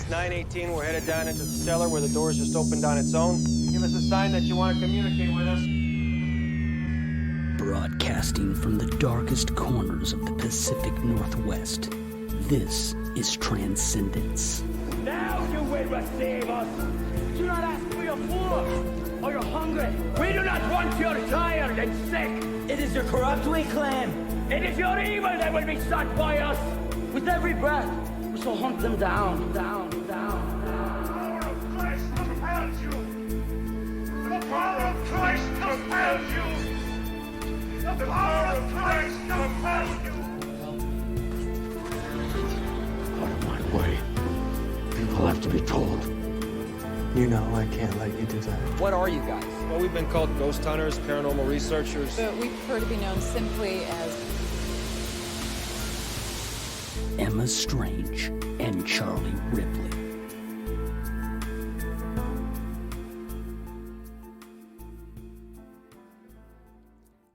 918, we're headed down into the cellar where the doors just opened on its own. Give us a sign that you want to communicate with us. Broadcasting from the darkest corners of the Pacific Northwest, this is Transcendence. Now you will receive us. Do not ask for your food or you're hungry. We do not want your tired and sick. It is your corrupt we claim. It is your evil that will be sought by us. With every breath, we shall hunt them down, down, down, down. The power of Christ compels you. The power of Christ compels you. The power of Christ compels you. Out of my way. People have to be told. You know I can't let you do that. What are you guys? Well, we've been called ghost hunters, paranormal researchers. But we prefer to be known simply as Emma Strange and Charlie Ripley.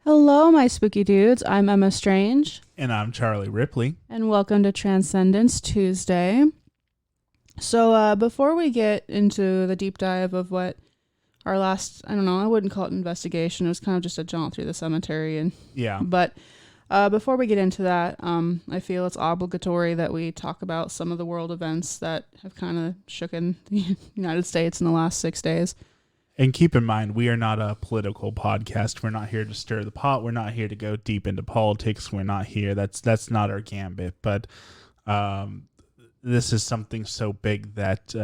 Hello, my spooky dudes. I'm Emma Strange. And I'm Charlie Ripley. And welcome to Transcendence Tuesday. So before we get into the deep dive of what our last, I don't know, I wouldn't call it an investigation. It was kind of just a jaunt through the cemetery. But before we get into that, I feel it's obligatory that we talk about some of the world events that have kind of shooken the United States in the last 6 days. And keep in mind, we are not a political podcast. We're not here to stir the pot. We're not here to go deep into politics. We're not here. That's not our gambit. But this is something so big that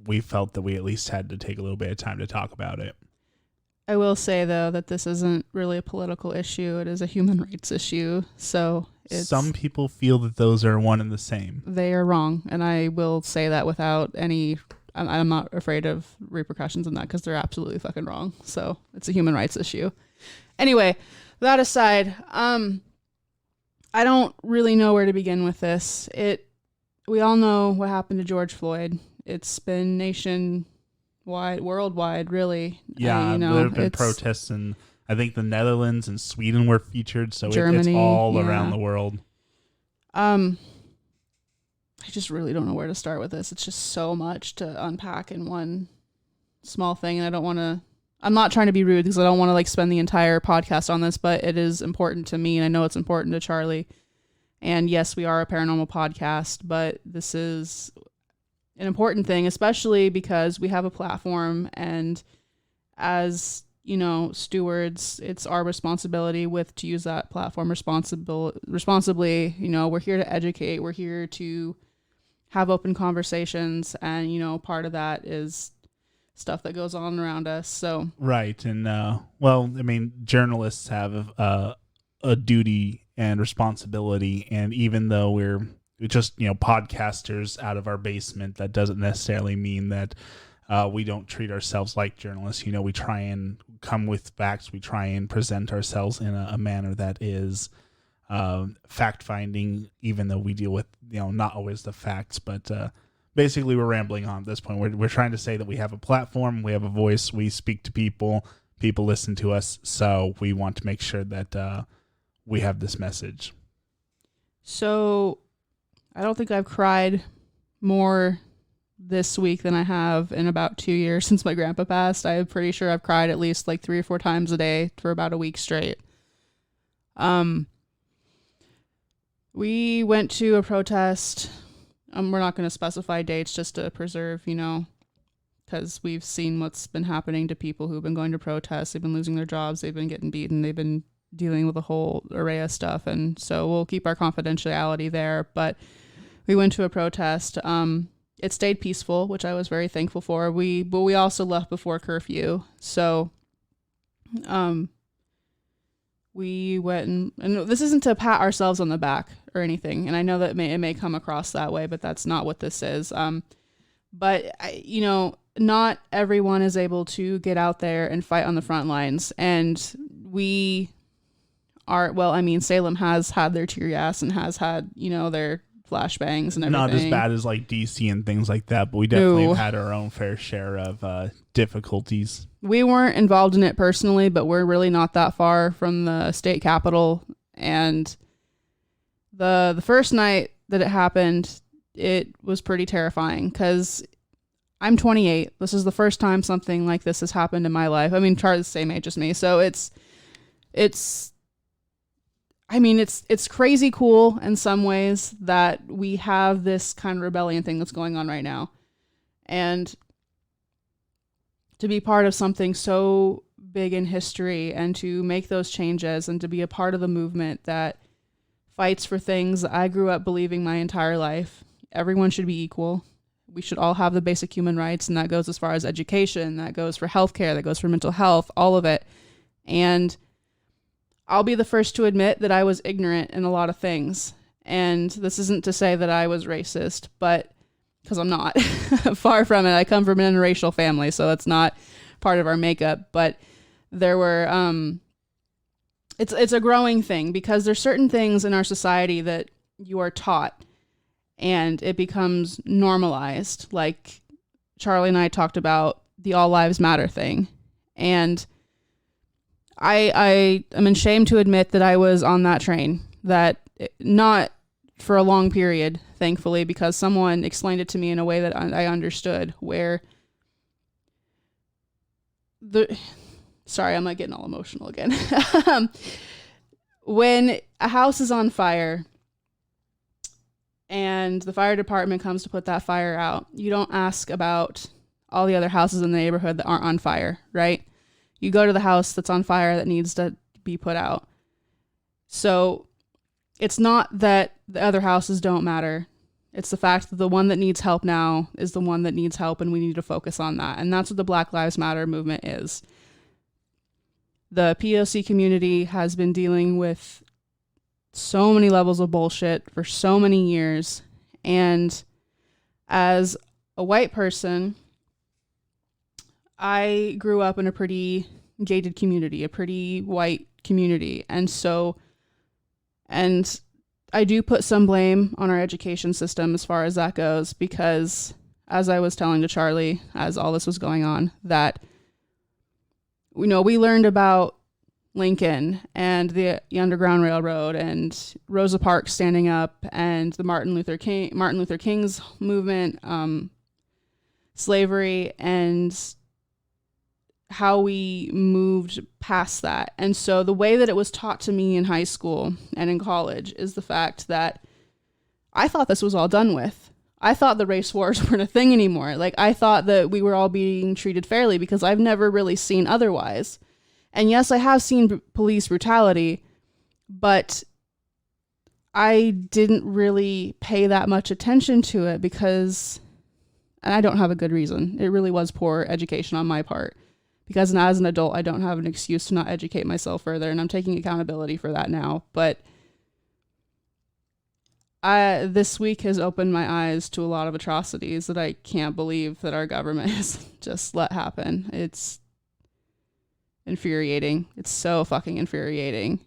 we felt that we at least had to take a little bit of time to talk about it. I will say, though, that this isn't really a political issue. It is a human rights issue. So some people feel that those are one and the same. They are wrong. And I will say that without any... I'm not afraid of repercussions in that because they're absolutely fucking wrong. So it's a human rights issue. Anyway, that aside, I don't really know where to begin with this. We all know what happened to George Floyd. It's been nationwide, worldwide, really. Yeah, there have been protests in, I think, the Netherlands and Sweden were featured. So Germany, it's all around the world. I just really don't know where to start with this. It's just so much to unpack in one small thing. And I'm not trying to be rude because I don't want to spend the entire podcast on this, but it is important to me. And I know it's important to Charlie. And yes, we are a paranormal podcast, but this is an important thing, especially because we have a platform. And as, stewards, it's our responsibility to use that platform responsibly. We're here to educate. We're here to have open conversations, and part of that is stuff that goes on around us. So right, and journalists have a duty and responsibility, and even though we're just podcasters out of our basement, that doesn't necessarily mean that we don't treat ourselves like journalists. We try and come with facts. We try and present ourselves in a manner that is fact-finding, even though we deal with, not always the facts. But basically, we're rambling on at this point. We're trying to say that we have a platform, we have a voice, we speak to people, people listen to us, so we want to make sure that we have this message. So, I don't think I've cried more this week than I have in about 2 years since my grandpa passed. I'm pretty sure I've cried at least 3 or 4 times a day for about a week straight. We went to a protest. We're not going to specify dates just to preserve, because we've seen what's been happening to people who've been going to protests. They've been losing their jobs. They've been getting beaten. They've been dealing with a whole array of stuff. And so we'll keep our confidentiality there. But we went to a protest. It stayed peaceful, which I was very thankful for. But we also left before curfew. So, we went and this isn't to pat ourselves on the back or anything. And I know that it may come across that way, but that's not what this is. But not everyone is able to get out there and fight on the front lines. And we are, Salem has had their tear gas and has had, their flashbangs and everything. Not as bad as DC and things like that, but we definitely have had our own fair share of difficulties. We weren't involved in it personally, but we're really not that far from the state capitol. And the first night that it happened, it was pretty terrifying because I'm 28. This is the first time something like this has happened in my life. I mean, Charlie's the same age as me, so it's crazy cool in some ways that we have this kind of rebellion thing that's going on right now. And to be part of something so big in history and to make those changes and to be a part of the movement that fights for things that I grew up believing my entire life. Everyone should be equal. We should all have the basic human rights, and that goes as far as education, that goes for healthcare, that goes for mental health, all of it. And I'll be the first to admit that I was ignorant in a lot of things. And this isn't to say that I was racist, but because I'm not. Far from it. I come from an interracial family, so that's not part of our makeup. But there were, it's a growing thing because there's certain things in our society that you are taught and it becomes normalized. Like Charlie and I talked about the All Lives Matter thing. And I am ashamed to admit that I was on that train, that not for a long period, thankfully, because someone explained it to me in a way that I understood, where sorry, I'm like getting all emotional again. When a house is on fire and the fire department comes to put that fire out, you don't ask about all the other houses in the neighborhood that aren't on fire, right? You go to the house that's on fire that needs to be put out. So it's not that the other houses don't matter. It's the fact that the one that needs help now is the one that needs help, and we need to focus on that. And that's what the Black Lives Matter movement is. The POC community has been dealing with so many levels of bullshit for so many years. And as a white person, I grew up in a pretty gated community, a pretty white community. And I do put some blame on our education system as far as that goes, because as I was telling to Charlie, as all this was going on, that, you know, we learned about Lincoln and the Underground Railroad and Rosa Parks standing up and the Martin Luther King's movement, slavery, and how we moved past that. And so the way that it was taught to me in high school and in college is the fact that I thought this was all done with. I thought the race wars weren't a thing anymore. Like, I thought that we were all being treated fairly because I've never really seen otherwise. And yes, I have seen police brutality, but I didn't really pay that much attention to it because, and I don't have a good reason. It really was poor education on my part. Because as an adult, I don't have an excuse to not educate myself further, and I'm taking accountability for that now. But this week has opened my eyes to a lot of atrocities that I can't believe that our government has just let happen. It's infuriating. It's so fucking infuriating.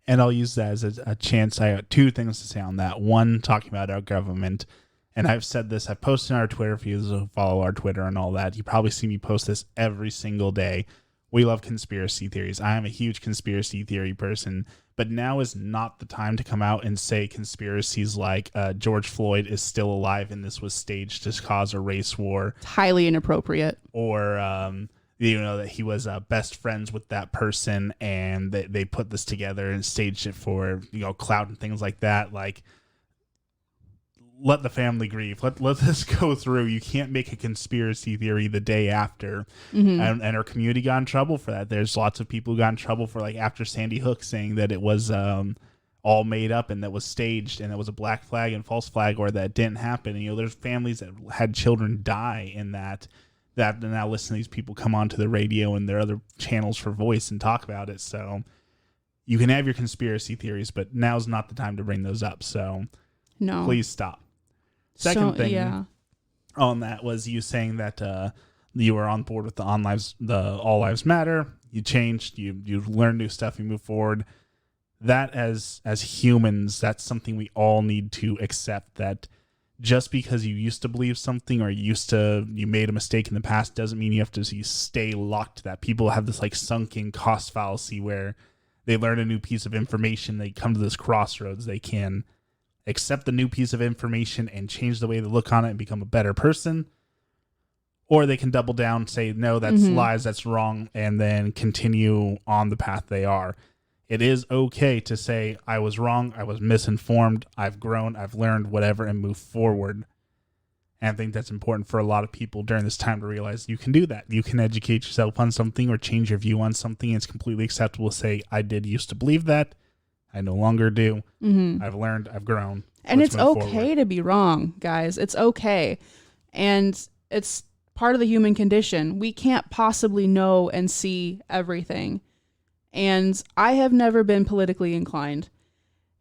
And I'll use that as a chance. I have two things to say on that. One, talking about our government. And I've said this, I've posted on our Twitter, if you follow our Twitter and all that. You probably see me post this every single day. We love conspiracy theories. I am a huge conspiracy theory person, but now is not the time to come out and say conspiracies like George Floyd is still alive and this was staged to cause a race war. It's highly inappropriate. Or, that he was best friends with that person and they put this together and staged it for, clout and things like that. Like, let the family grieve. Let this go through. You can't make a conspiracy theory the day after. Mm-hmm. And our community got in trouble for that. There's lots of people who got in trouble for, like, after Sandy Hook, saying that it was all made up and that was staged and it was a black flag and false flag, or that didn't happen. And, there's families that had children die in that now listen to these people come onto the radio and their other channels for voice and talk about it. So you can have your conspiracy theories, but now's not the time to bring those up. So no, please stop. Second thing on that was you saying that you were on board with the All Lives Matter. You changed, you learned new stuff, you move forward. That as humans, that's something we all need to accept, that just because you used to believe something or you made a mistake in the past doesn't mean you have to stay locked to that. People have this like sunken cost fallacy where they learn a new piece of information, they come to this crossroads, they can accept the new piece of information and change the way they look on it and become a better person. Or they can double down, say, no, that's lies, that's wrong, and then continue on the path they are. It is okay to say, I was wrong, I was misinformed, I've grown, I've learned, whatever, and move forward. And I think that's important for a lot of people during this time to realize you can do that. You can educate yourself on something or change your view on something. It's completely acceptable to say, I did used to believe that. I no longer do. I've learned, I've grown. And Let's it's move okay forward. to be wrong, guys. It's okay. And it's part of the human condition. We can't possibly know and see everything. And I have never been politically inclined.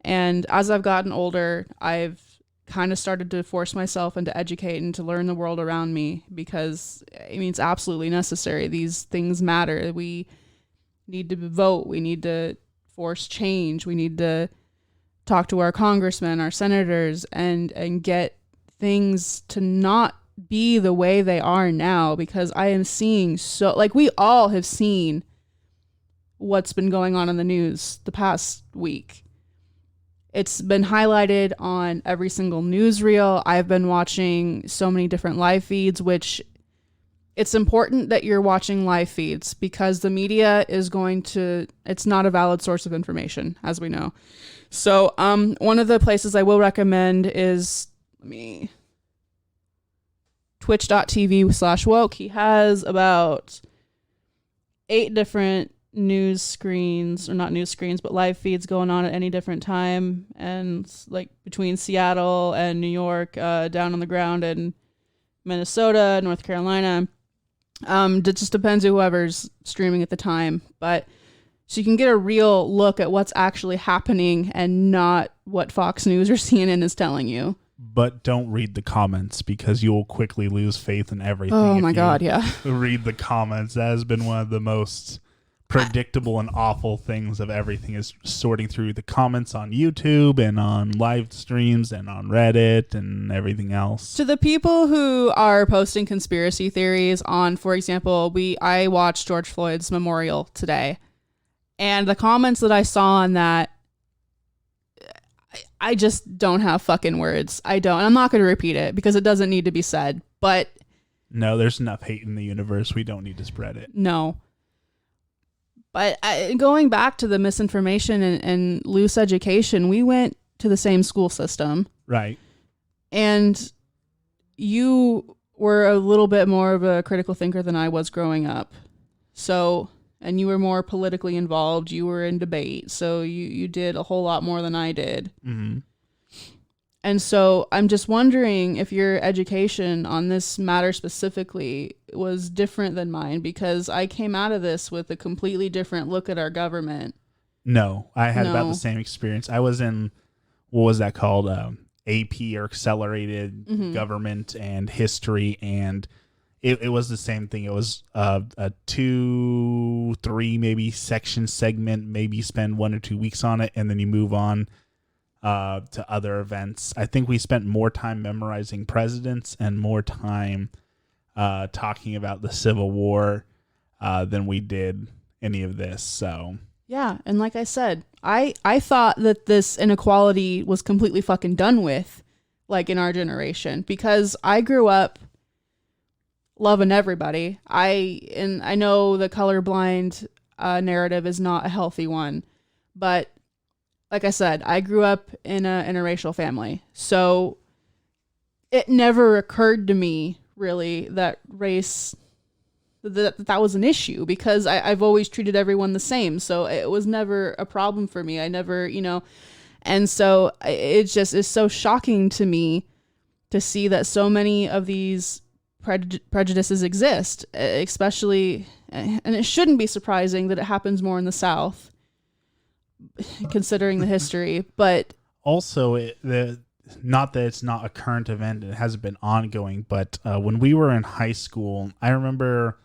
And as I've gotten older, I've kind of started to force myself and to educate and to learn the world around me, because I mean, it's absolutely necessary. These things matter. We need to vote. We need to force change. We need to talk to our congressmen, our senators, and get things to not be the way they are now, because I am seeing we all have seen what's been going on in the news the past week. It's been highlighted on every single newsreel. I've been watching so many different live feeds, which it's important that you're watching live feeds, because the media it's not a valid source of information, as we know. So one of the places I will recommend is twitch.tv/woke. He has about 8 different news screens, or not news screens, but live feeds going on at any different time, and like between Seattle and New York, down on the ground in Minnesota, North Carolina. It just depends on whoever's streaming at the time, but so you can get a real look at what's actually happening and not what Fox News or CNN is telling you. But don't read the comments, because you will quickly lose faith in everything. Oh if my you God, yeah. Read the comments. That has been one of the most predictable and awful things of everything, is sorting through the comments on YouTube and on live streams and on Reddit and everything else. To the people who are posting conspiracy theories on, for example, I watched George Floyd's memorial today, and the comments that I saw on that, I just don't have fucking words. I don't. And I'm not going to repeat it because it doesn't need to be said, but no, there's enough hate in the universe. We don't need to spread it. No. But going back to the misinformation and loose education, we went to the same school system. Right. And you were a little bit more of a critical thinker than I was growing up. So, and you were more politically involved. You were in debate. So you did a whole lot more than I did. Mm-hmm. And so I'm just wondering if your education on this matter specifically was different than mine, because I came out of this with a completely different look at our government. No, I had about the same experience. I was in, what was that called? AP, or accelerated government and history. And it was the same thing. It was a 2-3 maybe section segment, maybe spend 1 or 2 weeks on it, and then you move on to other events. I think we spent more time memorizing presidents and more time talking about the Civil War than we did any of this. So yeah, and like I said, I thought that this inequality was completely fucking done with, like in our generation, because I grew up loving everybody. I know the colorblind narrative is not a healthy one, but like I said, I grew up in a interracial family, so it never occurred to me really that race, that was an issue, because I've always treated everyone the same, so it was never a problem for me. I never, and so it just is so shocking to me to see that so many of these prejudices exist, especially, and it shouldn't be surprising that it happens more in the South, considering the history, but also not that it's not a current event, it hasn't been ongoing, but when we were in high school, I remember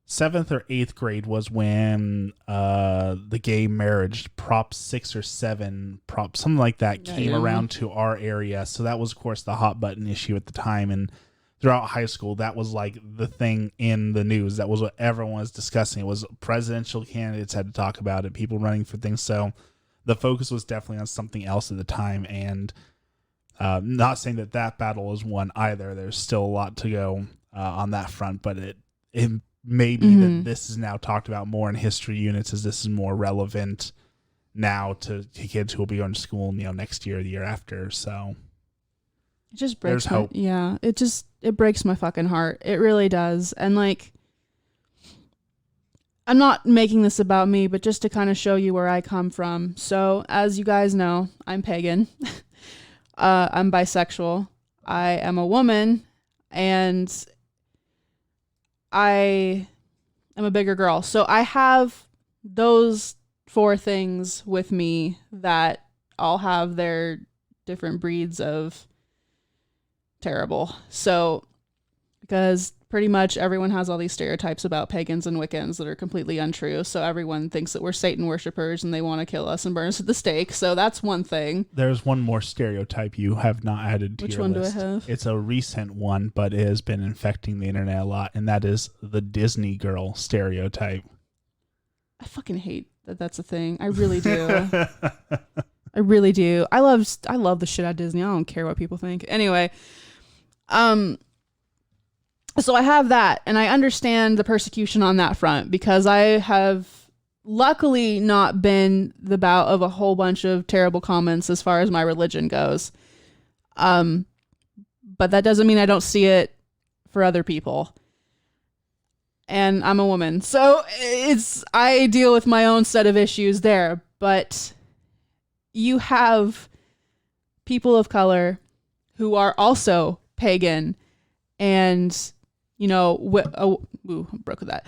7th or 8th grade was when the gay marriage Prop 6 or 7 prop, something like that, came around to our area. So that was, of course, the hot button issue at the time, and throughout high school, that was like the thing in the news. That was what everyone was discussing. It was presidential candidates had to talk about it, people running for things. So the focus was definitely on something else at the time. And Not saying that battle is won either. There's still a lot to go on that front, but it may be that this is now talked about more in history units, as this is more relevant now to kids who will be going to school, next year or the year after. So it just breaks there's hope. Yeah, it breaks my fucking heart. It really does. And like, I'm not making this about me, but just to kind of show you where I come from. So as you guys know, I'm pagan. I'm bisexual. I am a woman, and I am a bigger girl. So I have those 4 things with me that all have their different breeds of terrible. So, because pretty much everyone has all these stereotypes about pagans and Wiccans that are completely untrue. So everyone thinks that we're Satan worshipers and they want to kill us and burn us at the stake. So that's one thing. There's one more stereotype you have not added to Which your one list. do I have? It's a recent one, but it has been infecting the internet a lot, and that is the Disney girl stereotype. I fucking hate that that's a thing. I really do. I really do. I love the shit out of Disney. I don't care what people think. Anyway, so I have that, and I understand the persecution on that front, because I have luckily not been the bout of a whole bunch of terrible comments as far as my religion goes. But that doesn't mean I don't see it for other people. And I'm a woman, so I deal with my own set of issues there. But you have people of color who are also pagan, and broke with that.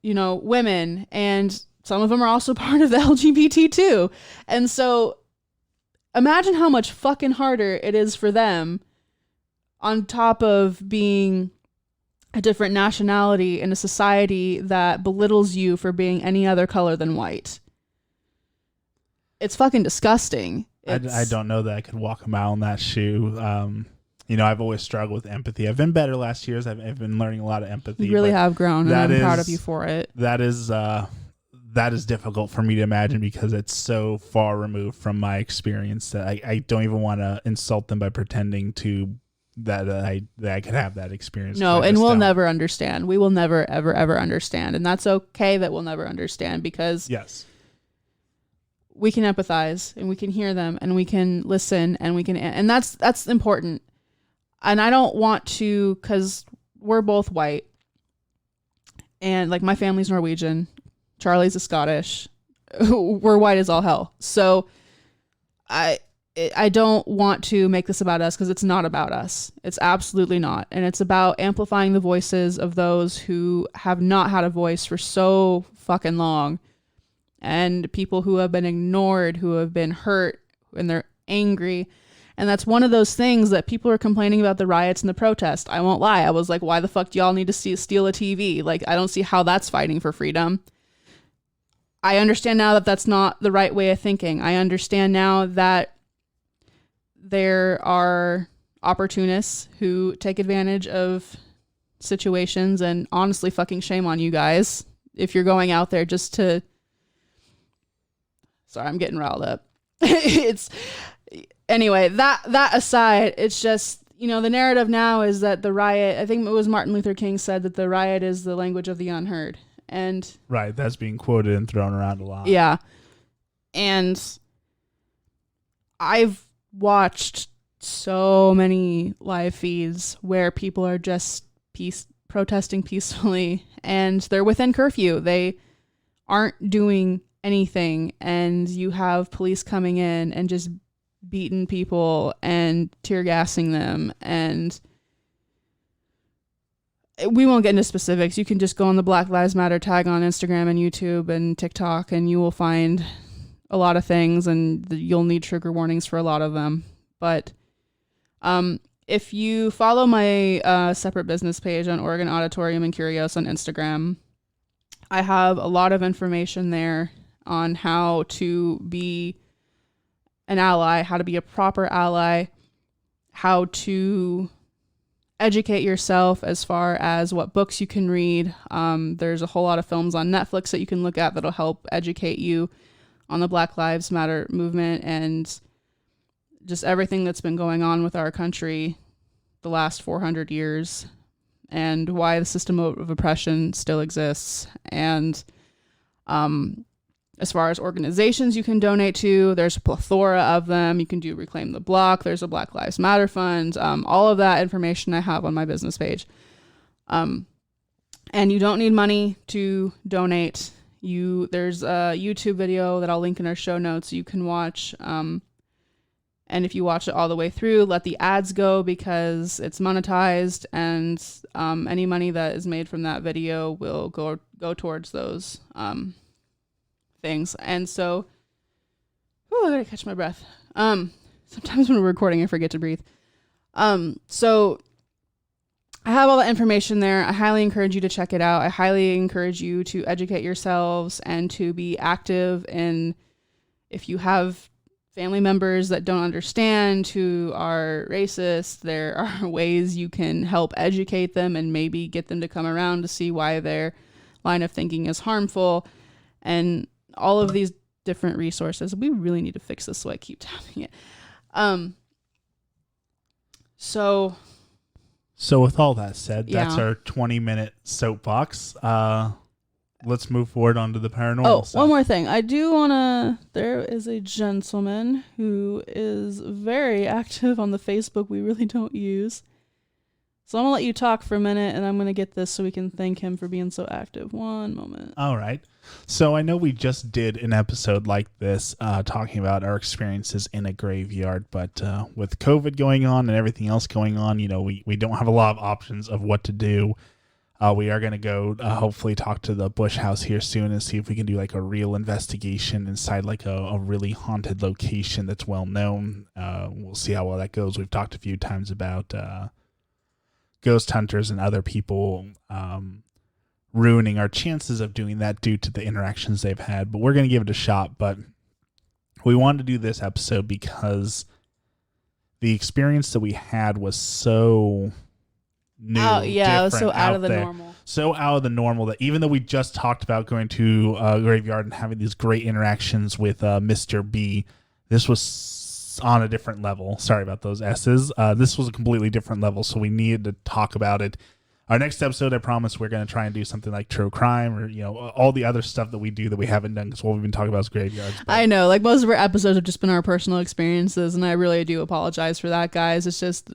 Women, and some of them are also part of the LGBT too. And so imagine how much fucking harder it is for them, on top of being a different nationality in a society that belittles you for being any other color than white. It's fucking disgusting. I don't know that I could walk a mile in that shoe. I've always struggled with empathy. I've been better last year. I've been learning a lot of empathy. You really have grown, and I'm proud of you for it. That is difficult for me to imagine, because it's so far removed from my experience that I don't even want to insult them by pretending to that I could have that experience. No, and we'll never understand. We will never, ever, ever understand. And that's okay that we'll never understand, because yes, we can empathize, and we can hear them, and we can listen, and that's important. And I don't want to, because we're both white, and like my family's Norwegian, Charlie's a Scottish, we're white as all hell. So I don't want to make this about us, because it's not about us. It's absolutely not. And it's about amplifying the voices of those who have not had a voice for so fucking long, and people who have been ignored, who have been hurt, and they're angry. And that's one of those things that people are complaining about, the riots and the protest. I won't lie. I was like, why the fuck do y'all need to steal a TV? Like, I don't see how that's fighting for freedom. I understand now that that's not the right way of thinking. I understand now that there are opportunists who take advantage of situations, and honestly, fucking shame on you guys if you're going out there just to... Sorry, I'm getting riled up. Anyway, that aside, it's just, the narrative now is that the riot, I think it was Martin Luther King said that the riot is the language of the unheard. And right, that's being quoted and thrown around a lot. Yeah. And I've watched so many live feeds where people are just protesting peacefully, and they're within curfew. They aren't doing anything, and you have police coming in and just beating people and tear gassing them. And we won't get into specifics. You can just go on the Black Lives Matter tag on Instagram and YouTube and TikTok, and you will find a lot of things, and you'll need trigger warnings for a lot of them. But if you follow my separate business page on Oregon Auditorium and Curios on Instagram, I have a lot of information there on how to be an ally, how to be a proper ally, how to educate yourself as far as what books you can read. There's a whole lot of films on Netflix that you can look at that'll help educate you on the Black Lives Matter movement, and just everything that's been going on with our country the last 400 years and why the system of oppression still exists. And as far as organizations you can donate to, there's a plethora of them. You can do Reclaim the Block. There's a Black Lives Matter Fund. All of that information I have on my business page. And you don't need money to donate. There's a YouTube video that I'll link in our show notes you can watch. And if you watch it all the way through, let the ads go because it's monetized, and any money that is made from that video will go towards those things. And so, I gotta catch my breath. Sometimes when we're recording, I forget to breathe. So I have all the information there. I highly encourage you to check it out. I highly encourage you to educate yourselves and to be active in, if you have family members that don't understand, who are racist, there are ways you can help educate them and maybe get them to come around to see why their line of thinking is harmful, and all of these different resources. We really need to fix this, so I keep tapping it. So with all that said, that's Yeah. our 20-minute soapbox. Let's move forward onto the paranormal stuff. One more thing. I do want to... There is a gentleman who is very active on the Facebook we really don't use. So I'm going to let you talk for a minute, and I'm going to get this so we can thank him for being so active. One moment. All right. So I know we just did an episode like this talking about our experiences in a graveyard, but with COVID going on and everything else going on, we don't have a lot of options of what to do. We are going to go hopefully talk to the Bush House here soon and see if we can do like a real investigation inside like a really haunted location that's well known. We'll see how well that goes. We've talked a few times about ghost hunters and other people ruining our chances of doing that due to the interactions they've had, but we're going to give it a shot. But we wanted to do this episode because the experience that we had was so new. It was so out of the there. normal. So out of the normal that even though we just talked about going to a graveyard and having these great interactions with Mr. B, this was on a different level. Sorry about those S's. This was a completely different level, so we needed to talk about it. Our next episode, I promise, we're going to try and do something like true crime or, all the other stuff that we do that we haven't done because what we've been talking about is graveyards. But I know, like most of our episodes have just been our personal experiences, and I really do apologize for that, guys. It's just,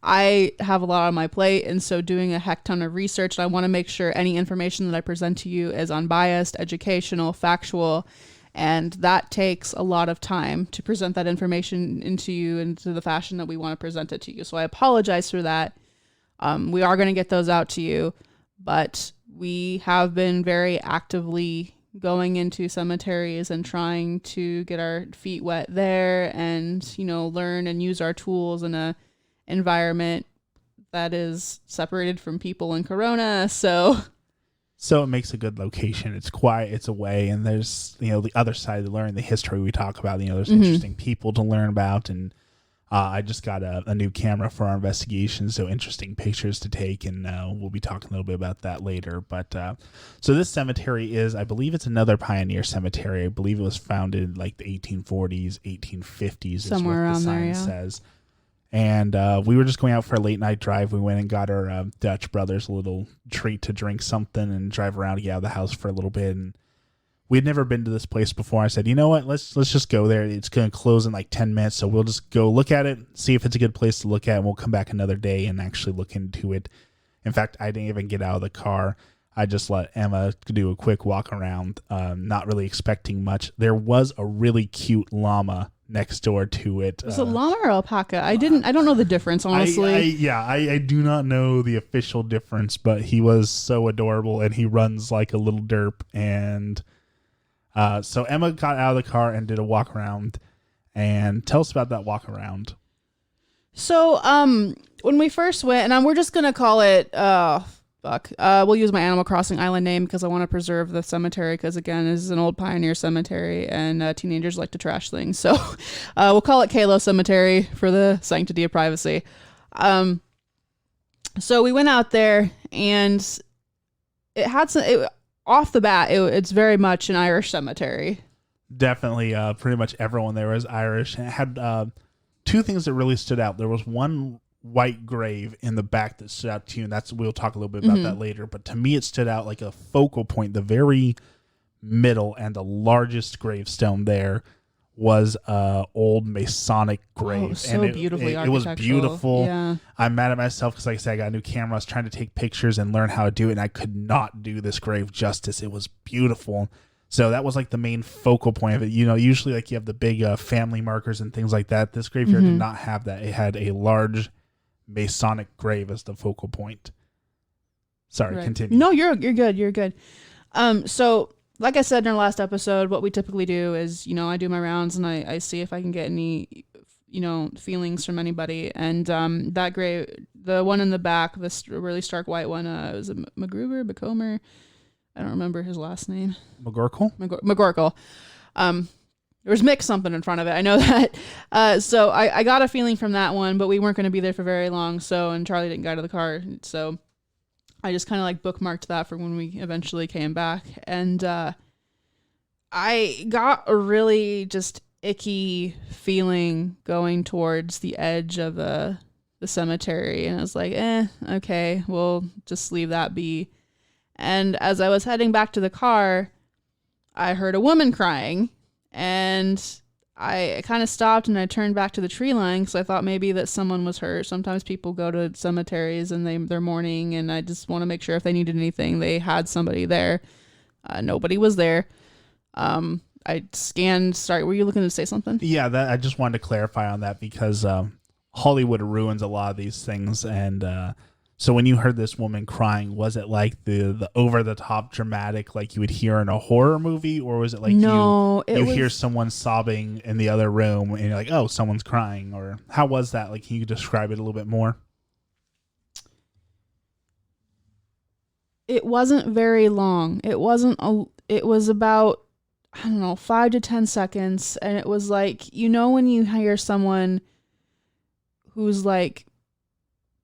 I have a lot on my plate, and so doing a heck ton of research, and I want to make sure any information that I present to you is unbiased, educational, factual, and that takes a lot of time to present that information into you into the fashion that we want to present it to you. So I apologize for that. We are going to get those out to you, but we have been very actively going into cemeteries and trying to get our feet wet there and, learn and use our tools in a environment that is separated from people in Corona. So it makes a good location. It's quiet, it's away, and there's, the other side to learn the history we talk about. There's interesting people to learn about, and I just got a new camera for our investigation, so interesting pictures to take, and we'll be talking a little bit about that later. But so this cemetery is, I believe it's another pioneer cemetery. I believe it was founded in like the 1840s, 1850s, somewhere is what around the sign there, yeah. says. And we were just going out for a late night drive. We went and got our Dutch brothers a little treat to drink something and drive around, get out of the house for a little bit. And we'd never been to this place before. I said, you know what, let's just go there. It's going to close in like 10 minutes, so we'll just go look at it, see if it's a good place to look at, and we'll come back another day and actually look into it. In fact, I didn't even get out of the car. I just let Emma do a quick walk around, not really expecting much. There was a really cute llama next door to it. Was it llama or alpaca? I don't know the difference, honestly. I do not know the official difference, but he was so adorable, and he runs like a little derp. And so Emma got out of the car and did a walk around. And tell us about that walk around. So when we first went, and we're just gonna call it we'll use my Animal Crossing island name because I want to preserve the cemetery, because again, this is an old pioneer cemetery and teenagers like to trash things, so we'll call it Kalo Cemetery for the sanctity of privacy. So we went out there, and it had off the bat, it's very much an Irish cemetery. Definitely, pretty much everyone there was Irish. And it had two things that really stood out. There was one white grave in the back that stood out to you, and we'll talk a little bit about that later. But to me, it stood out like a focal point. The very middle and the largest gravestone there was old Masonic grave. Oh, so and beautifully it was architectural. beautiful. Yeah. I'm mad at myself because, like I said, I got a new camera. I was trying to take pictures and learn how to do it, and I could not do this grave justice. It was beautiful. So that was like the main focal point of it. You know, usually like you have the big family markers and things like that. This graveyard did not have that. It had a large Masonic grave as the focal point. Sorry, Right. continue. No, you're good. You're good. So like I said in our last episode, what we typically do is, you know, I do my rounds and I see if I can get any, you know, feelings from anybody. And that grave, the one in the back, this really stark white one, was it McGruber, Bacomer? I don't remember his last name. McGorkle? McGorkle. There was Mick something in front of it. I know that. So I got a feeling from that one, but we weren't going to be there for very long. And Charlie didn't get out of the car. So I just kind of like bookmarked that for when we eventually came back. And I got a really just icky feeling going towards the edge of the cemetery. And I was like, okay, we'll just leave that be. And as I was heading back to the car, I heard a woman crying. And I kind of stopped and I turned back to the tree line because I thought maybe that someone was hurt. Sometimes people go to cemeteries and they're mourning, and I just want to make sure if they needed anything, they had somebody there. Nobody was there. I scanned. Sorry, were you looking to say something? Yeah, I just wanted to clarify on that because Hollywood ruins a lot of these things. And so when you heard this woman crying, was it like the over-the-top dramatic like you would hear in a horror movie? Or was it like you hear someone sobbing in the other room and you're like, oh, someone's crying? Or how was that? Like, can you describe it a little bit more? It wasn't very long. It was about, I don't know, 5 to 10 seconds. And it was like, you know, when you hear someone who's like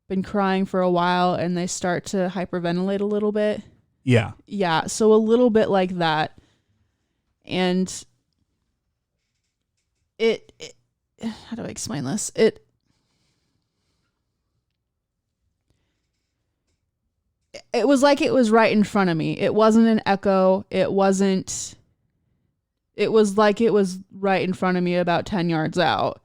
been crying for a while and they start to hyperventilate a little bit. Yeah. Yeah. So a little bit like that. And it how do I explain this? It was like it was right in front of me. It wasn't an echo. It was like it was right in front of me about 10 yards out.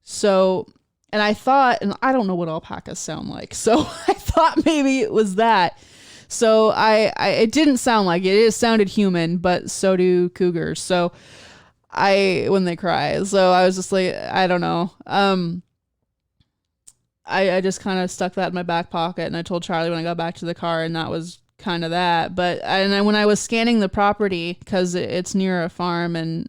So, and I thought, and I don't know what alpacas sound like, so I thought maybe it was that. So it didn't sound like it. It sounded human, but so do cougars. So when they cry. So I was just like, I don't know. I just kind of stuck that in my back pocket, and I told Charlie when I got back to the car, and that was kind of that. But when I was scanning the property, because it's near a farm and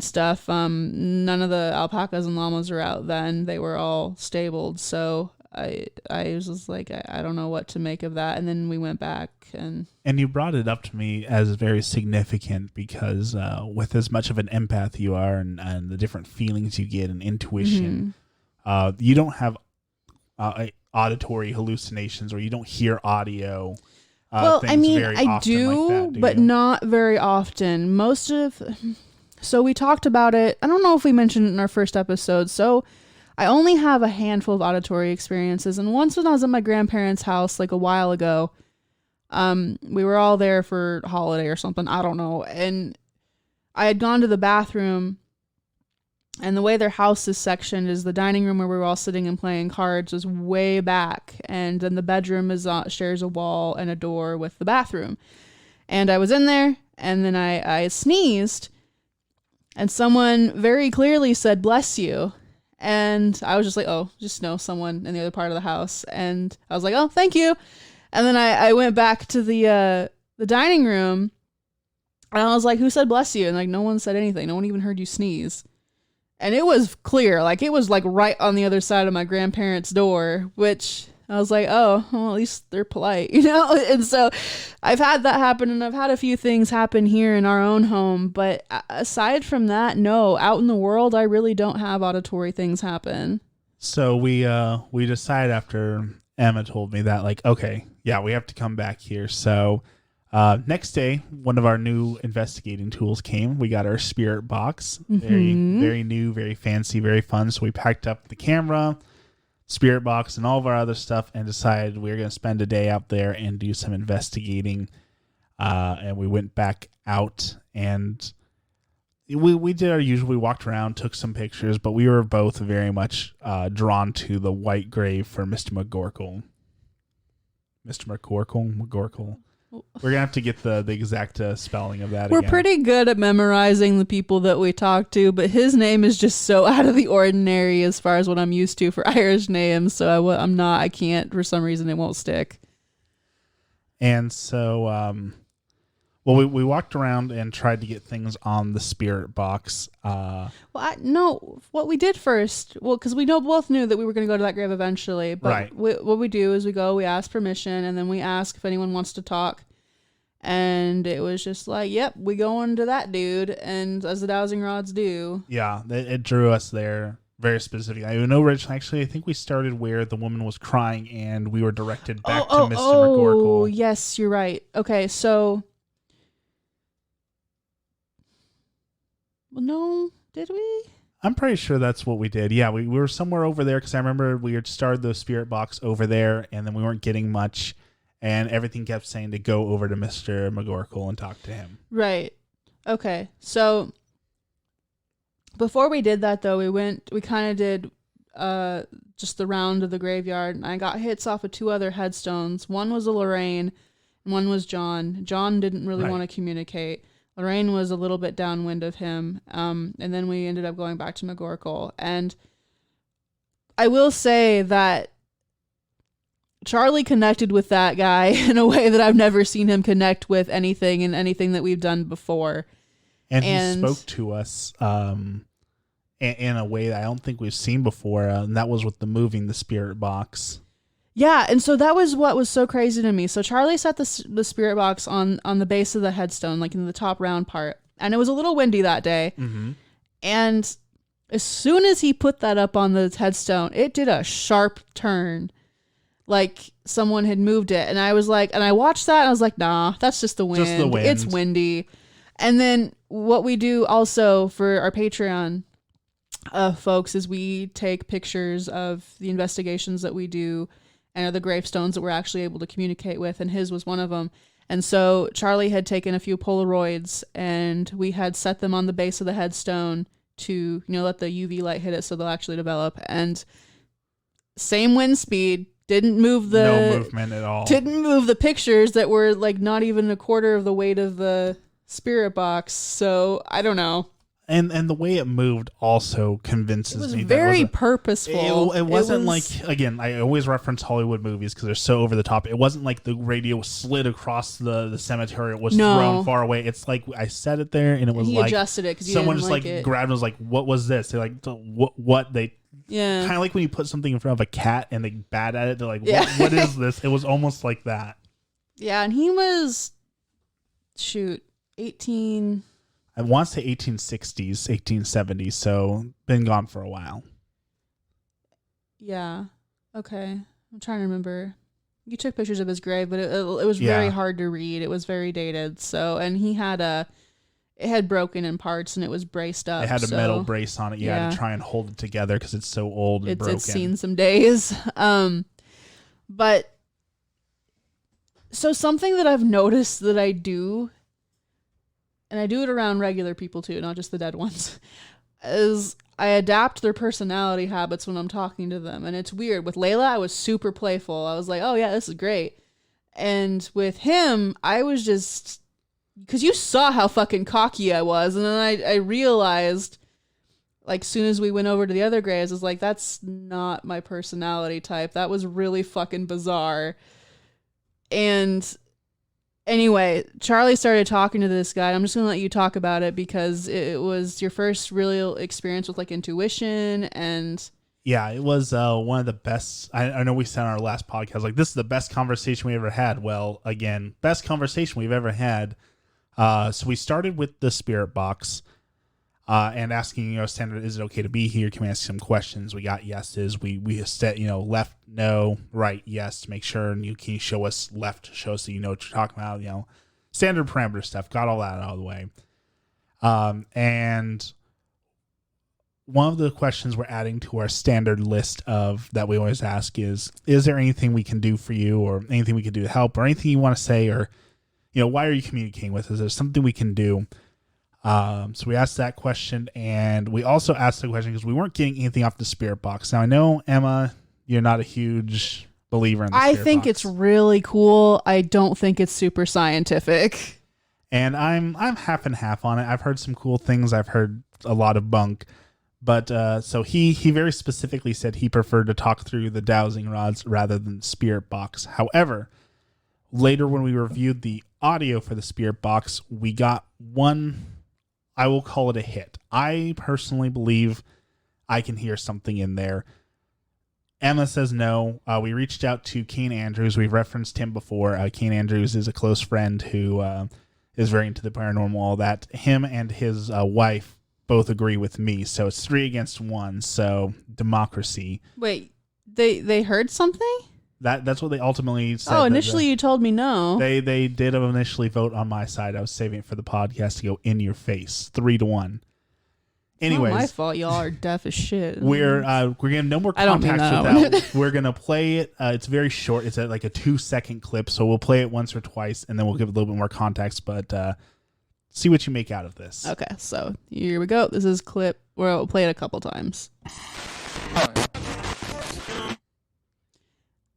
stuff, none of the alpacas and llamas were out then. They were all stabled. So I was just like, I don't know what to make of that. And then we went back and you brought it up to me as very significant because with as much of an empath you are and the different feelings you get and intuition, you don't have auditory hallucinations, or you don't hear audio. Well, I mean, I do, like that, but not very often. So we talked about it. I don't know if we mentioned it in our first episode. So I only have a handful of auditory experiences. And once when I was at my grandparents' house, like a while ago, we were all there for a holiday or something. I don't know. And I had gone to the bathroom, and the way their house is sectioned is the dining room where we were all sitting and playing cards was way back. And then the bedroom shares a wall and a door with the bathroom. And I was in there, and then I sneezed, and someone very clearly said, "Bless you." And I was just like, oh, just know someone in the other part of the house. And I was like, oh, thank you. And then I went back to the dining room, and I was like, who said bless you? And like, no one said anything. No one even heard you sneeze. And it was clear, like it was like right on the other side of my grandparents' door, which I was like, oh, well, at least they're polite, you know? And so I've had that happen, and I've had a few things happen here in our own home. But aside from that, no, out in the world, I really don't have auditory things happen. So we decided after Emma told me that, like, okay, yeah, we have to come back here. So Next day, one of our new investigating tools came. We got our spirit box. Very, very new, very fancy, very fun. So we packed up the camera, spirit box, and all of our other stuff and decided we were going to spend a day out there and do some investigating. And we went back out and we did our usual. We walked around, took some pictures, but we were both very much drawn to the white grave for Mr. McGorkle. Mr. McGorkle. We're going to have to get the exact spelling of that We're again. pretty good at memorizing the people that we talk to, but his name is just so out of the ordinary as far as what I'm used to for Irish names. So I can't, for some reason, it won't stick. And so, we walked around and tried to get things on the spirit box. What we did first, because we both knew that we were going to go to that grave eventually. But Right. What we do is we ask permission, and then we ask if anyone wants to talk. And it was just like, yep, we going to that dude. And as the dowsing rods do. Yeah, it drew us there very specifically. I know, Rich, actually, I think we started where the woman was crying and we were directed back to Mr. McGorkle. Oh, yes, you're right. Okay, so... Well, no, did we? I'm pretty sure that's what we did. Yeah, we were somewhere over there because I remember we had started the spirit box over there and then we weren't getting much and everything kept saying to go over to Mr. McGorkle and talk to him. Right. Okay, so before we did that, though, we kind of did just the round of the graveyard, and I got hits off of two other headstones. One was a Lorraine, and one was John. John didn't really want to communicate. Lorraine was a little bit downwind of him, and then we ended up going back to McGorkle. And I will say that Charlie connected with that guy in a way that I've never seen him connect with anything in anything that we've done before. And he spoke to us in a way that I don't think we've seen before, and that was with the moving the spirit box. Yeah, and so that was what was so crazy to me. So Charlie set the spirit box on the base of the headstone, like in the top round part. And it was a little windy that day. Mm-hmm. And as soon as he put that up on the headstone, it did a sharp turn. Like someone had moved it. And I was like, and I watched that and I was like, nah, that's just the wind. Just the wind. It's windy. And then what we do also for our Patreon folks is we take pictures of the investigations that we do and the gravestones that we're actually able to communicate with, and his was one of them. And so Charlie had taken a few Polaroids, and we had set them on the base of the headstone to, let the UV light hit it so they'll actually develop. And same wind speed, didn't move no movement at all. Didn't move the pictures that were like not even a quarter of the weight of the spirit box. So I don't know. And the way it moved also convinces me. It was that very purposeful. It wasn't like, again, I always reference Hollywood movies because they're so over the top. It wasn't like the radio slid across the cemetery. It was thrown far away. It's like I set it there and it was he like adjusted it because someone just like like grabbed and was like, what was this? They're like, what? They kind of like when you put something in front of a cat and they bat at it. They're like, what is this? It was almost like that. Yeah, and he was 18. I want to say 1860s, 1870s, so been gone for a while. Yeah. Okay. I'm trying to remember. You took pictures of his grave, but it was very hard to read. It was very dated. So, and he had it had broken in parts and it was braced up. It had a metal brace on it. You had to try and hold it together because it's so old and broken. It's seen some days. But so something that I've noticed that I do, and I do it around regular people too, not just the dead ones, is I adapt their personality habits when I'm talking to them. And it's weird. With Layla, I was super playful. I was like, oh yeah, this is great. And with him, I was just, because you saw how fucking cocky I was. And then I realized, like, soon as we went over to the other graves, I was like, that's not my personality type. That was really fucking bizarre. And anyway, Charlie started talking to this guy. I'm just going to let you talk about it because it was your first real experience with like intuition. And yeah, it was one of the best. I know we said on our last podcast, like, this is the best conversation we ever had. Well, again, best conversation we've ever had. So we started with the spirit box and asking, standard, is it okay to be here? Can we ask some questions? We got yeses. We said, left, no, right, yes, to make sure. And you can show us left, show us that you know what you're talking about, standard parameter stuff. Got all that out of the way. And one of the questions we're adding to our standard list of that we always ask is there anything we can do for you, or anything we can do to help, or anything you want to say, or, why are you communicating with us? Is there something we can do? So we asked that question, and we also asked the question because we weren't getting anything off the spirit box. Now I know, Emma, you're not a huge believer in the spirit box. I think it's really cool. I don't think it's super scientific. And I'm half and half on it. I've heard some cool things. I've heard a lot of bunk. But so he very specifically said he preferred to talk through the dowsing rods rather than the spirit box. However, later when we reviewed the audio for the spirit box, we got one, I will call it a hit. I personally believe I can hear something in there. Emma says no. We reached out to Kane Andrews. We've referenced him before. Kane Andrews is a close friend who is very into the paranormal, all that. Him and his wife both agree with me, so it's 3 against 1. So democracy. Wait, they heard something? That's what they ultimately said. Oh, initially you told me no. They did initially vote on my side. I was saving it for the podcast to go in your face, 3-1. Anyways, not my fault. Y'all are deaf as shit. We're gonna have no more I don't mean context that. with that. We're gonna play it. It's very short. It's like a 2-second clip, so we'll play it once or twice, and then we'll give a little bit more context. But see what you make out of this. Okay, so here we go. This is clip where we'll play it a couple times.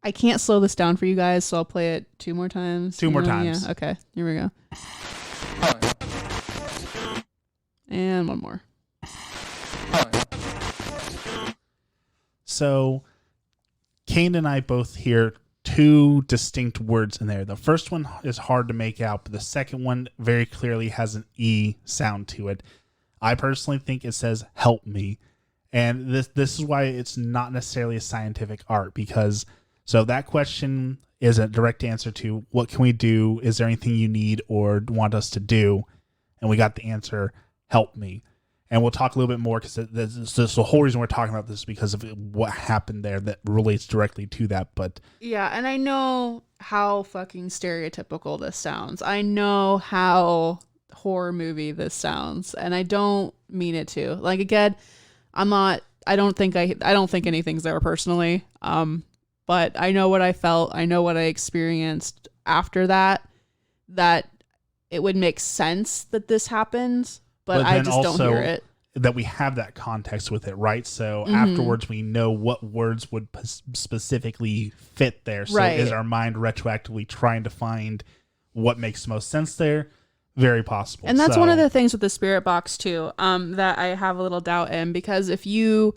I can't slow this down for you guys, so I'll play it 2 more times. 2 more times. Yeah, okay. Here we go. And one more. So Kane and I both hear 2 distinct words in there. The first one is hard to make out, but the second one very clearly has an E sound to it. I personally think it says help me. And this is why it's not necessarily a scientific art, because so that question is a direct answer to what can we do? Is there anything you need or want us to do? And we got the answer, help me. And we'll talk a little bit more, because this the whole reason we're talking about this is because of what happened there that relates directly to that. But yeah, and I know how fucking stereotypical this sounds. I know how horror movie this sounds, and I don't mean it to. Like, again, I don't think anything's there personally. But I know what I felt. I know what I experienced after that it would make sense that this happens. But I just don't hear it. That we have that context with it, right? So afterwards, we know what words would specifically fit there. So is our mind retroactively trying to find what makes most sense there? Very possible. And that's one of the things with the spirit box too, that I have a little doubt in, because if you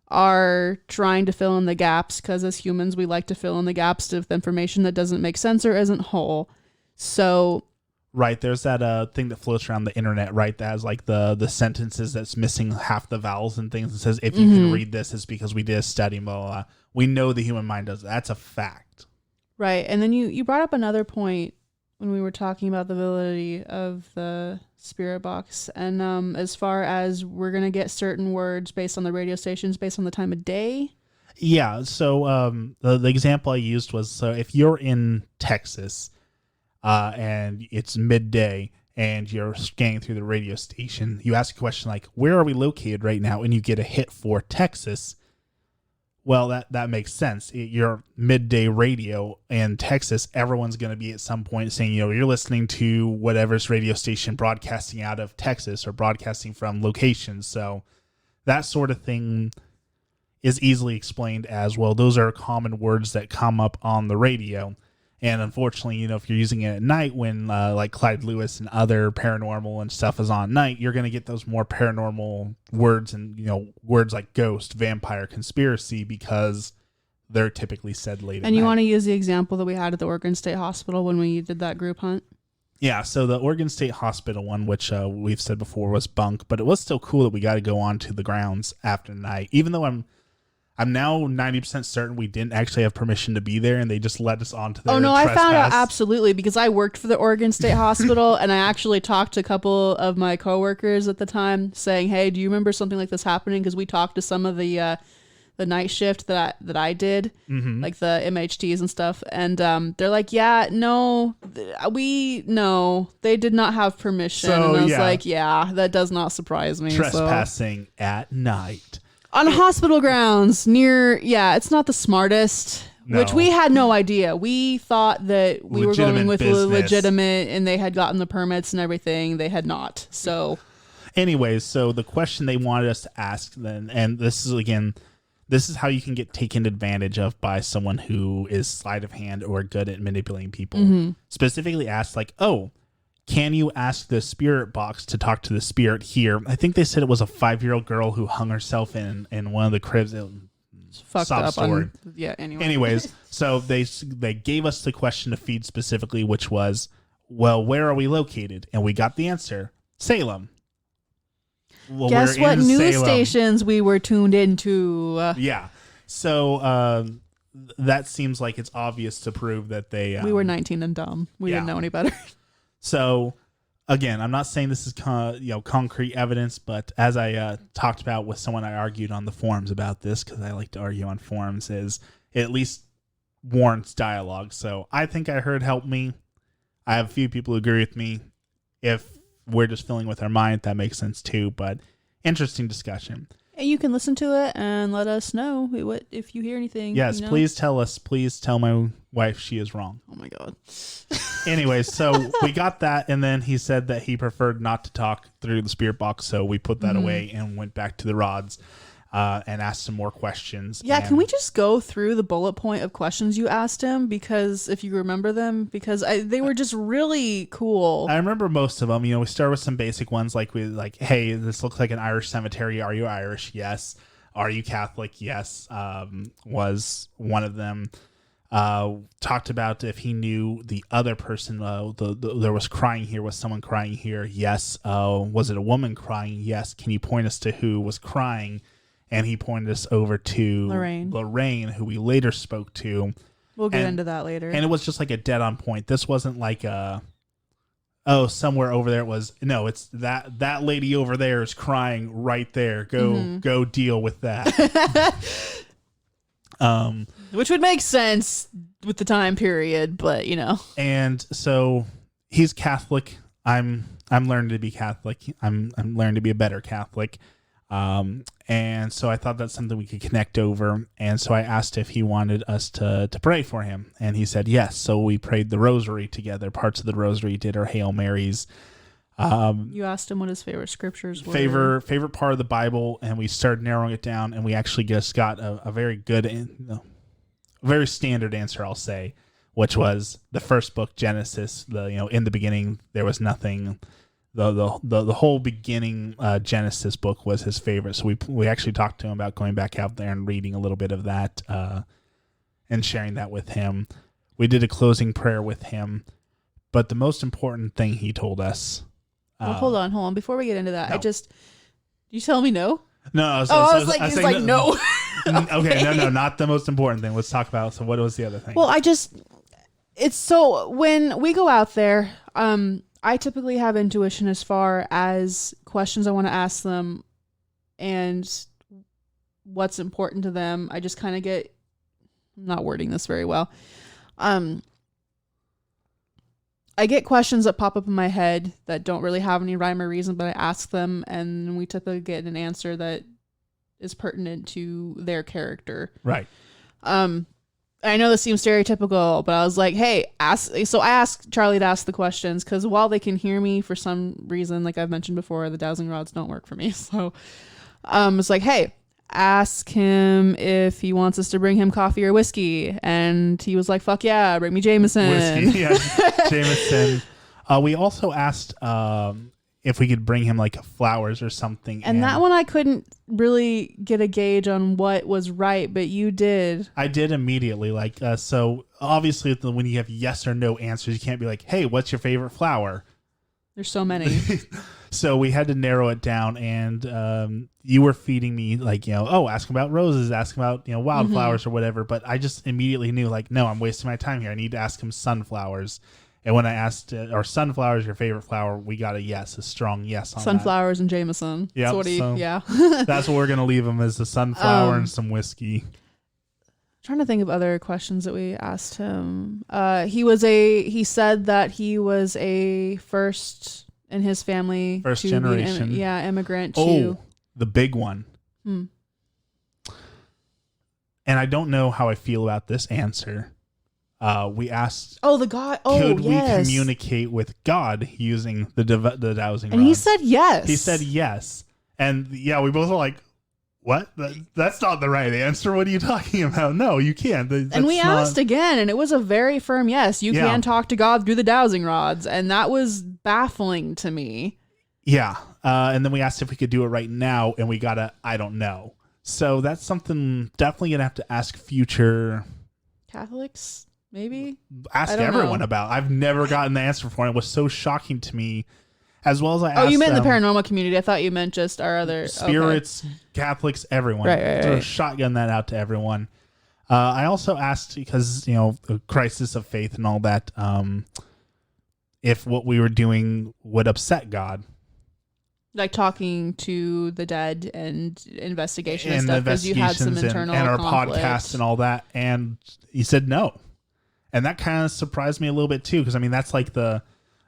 are trying to fill in the gaps, because as humans we like to fill in the gaps with information that doesn't make sense or isn't whole. So right, there's that thing that floats around the internet, right? That has like the sentences that's missing half the vowels and things. It says, if you can read this, it's because we did a study, blah, blah, blah. We know the human mind does that. That's a fact. Right. And then you brought up another point when we were talking about the validity of the spirit box. And as far as we're going to get certain words based on the radio stations, based on the time of day. Yeah. So the example I used was, so if you're in Texas, and it's midday and you're scanning through the radio station, you ask a question like, where are we located right now? And you get a hit for Texas. Well, that makes sense. Your midday radio in Texas, everyone's going to be at some point saying, you're listening to whatever's radio station broadcasting out of Texas or broadcasting from locations. So that sort of thing is easily explained as, well, those are common words that come up on the radio. And unfortunately, if you're using it at night when like Clyde Lewis and other paranormal and stuff is on night, you're going to get those more paranormal words and, words like ghost, vampire, conspiracy, because they're typically said late at night. And you want to use the example that we had at the Oregon State Hospital when we did that group hunt? Yeah, so the Oregon State Hospital one, which we've said before was bunk, but it was still cool that we got to go on to the grounds after night, even though I'm now 90% certain we didn't actually have permission to be there, and they just let us onto their trespass. I found out absolutely, because I worked for the Oregon State Hospital, and I actually talked to a couple of my coworkers at the time saying, hey, do you remember something like this happening? Because we talked to some of the night shift that I did, Mm-hmm. like the MHTs and stuff. And they're like, yeah, no, they did not have permission. So, and I was yeah. like, yeah, that does not surprise me. Trespassing at night. On hospital grounds near, it's not the smartest. No. Which we had no idea. We thought that we were going with Legitimate business. legitimate, and they had gotten the permits and everything. They had not. So, Anyways, so the question they wanted us to ask then, and this is how you can get taken advantage of by someone who is sleight of hand or good at manipulating people. Mm-hmm. Specifically asked like, oh, can you ask the spirit box to talk to the spirit here? I think they said it was a 5-year-old girl who hung herself in one of the cribs. fucked Sob up story. Anyway. Anyways, so they gave us the question to feed specifically, which was, well, where are we located? And we got the answer, Salem. Well, Guess we're what in news Salem. stations we were tuned into? Yeah. So that seems like it's obvious to prove that they... We were 19 and dumb. We didn't know any better. So, again, I'm not saying this is concrete evidence, but as I talked about with someone I argued on the forums about this, because I like to argue on forums, is it at least warrants dialogue. So I think I heard help me. I have a few people who agree with me. If we're just filling with our mind, that makes sense too. But interesting discussion. And you can listen to it and let us know what if you hear anything. Yes, you know? please tell us. Please tell my wife she is wrong. Oh my God. Anyways, so we got that, and then he said that he preferred not to talk through the spirit box, so we put that away and went back to the rods and asked some more questions. Yeah, and can we just go through the bullet point of questions you asked him? Because if you remember them, because they were just really cool. I remember most of them. We started with some basic ones like hey, this looks like an Irish cemetery. Are you Irish? Yes. Are you Catholic? Yes. Was one of them. Talked about if he knew the other person. There was crying here. Was someone crying here? Yes. Was it a woman crying? Yes. Can you point us to who was crying? And he pointed us over to Lorraine, who we later spoke to. We'll get into that later. And it was just like a dead on point. This wasn't like somewhere over there. It was, no, it's that lady over there is crying right there. Go deal with that. Which would make sense with the time period, but And so he's Catholic. I'm learning to be Catholic. I'm learning to be a better Catholic. And so I thought that's something we could connect over. And so I asked if he wanted us to pray for him. And he said yes. So we prayed the rosary together, parts of the rosary, did our Hail Marys. You asked him what his favorite scriptures were. Favorite part of the Bible. And we started narrowing it down. And we actually just got a very good, very standard answer, I'll say, which was the first book, Genesis. In the beginning, there was nothing. The whole beginning Genesis book was his favorite, so we actually talked to him about going back out there and reading a little bit of that and sharing that with him. We did a closing prayer with him, but the most important thing he told us. Well, hold on. Before we get into that, No. you tell me no? No, I was like, no. Okay, no, not the most important thing. Let's talk about. So, what was the other thing? Well, it's so when we go out there, I typically have intuition as far as questions I want to ask them and what's important to them. I just kind of I'm not wording this very well. I get questions that pop up in my head that don't really have any rhyme or reason, but I ask them and we typically get an answer that is pertinent to their character. Right. I know this seems stereotypical, but I was like, hey, ask. So I asked Charlie to ask the questions because while they can hear me for some reason, like I've mentioned before, the dowsing rods don't work for me. So it's like, hey, ask him if he wants us to bring him coffee or whiskey. And he was like, fuck yeah, bring me Jameson. Whiskey, yeah. Jameson. We also asked if we could bring him like flowers or something. And that one I couldn't really get a gauge on what was right, but you did. I did immediately. So obviously when you have yes or no answers, you can't be like, hey, what's your favorite flower? There's so many. So we had to narrow it down, and you were feeding me ask about roses, ask about wildflowers or whatever. But I just immediately knew no, I'm wasting my time here. I need to ask him sunflowers. And when I asked, are sunflowers your favorite flower? We got a yes, a strong yes on Sunflowers and Jameson. Yep, That's what so- yeah. That's what we're going to leave him, as a sunflower and some whiskey. Trying to think of other questions that we asked him. He said that he was a first in his family. First to generation. Be immigrant to. Oh, the big one. Hmm. And I don't know how I feel about this answer. We asked, Oh, the God. Oh, could yes. we communicate with God using the dowsing And he rods? said yes. He said yes. And yeah, we both were like, what? That's not the right answer. What are you talking about? No, you can't. And we asked again, and it was a very firm yes. You can talk to God through the dowsing rods. And that was baffling to me. Yeah. And then we asked if we could do it right now, and we got a, I don't know. So that's something definitely going to have to ask future... Catholics, maybe? Ask I don't everyone know. about. I've never gotten the answer for it. It was so shocking to me. As well as I asked... Oh, you meant the paranormal community. I thought you meant just our other... spirits, Catholics, everyone. Right. So shotgun that out to everyone. I also asked, because, the crisis of faith and all that, if what we were doing would upset God. Like talking to the dead and investigation and And stuff, because you had some investigations internal and our conflict. podcast and all that. And he said no. And that kind of surprised me a little bit too, because that's like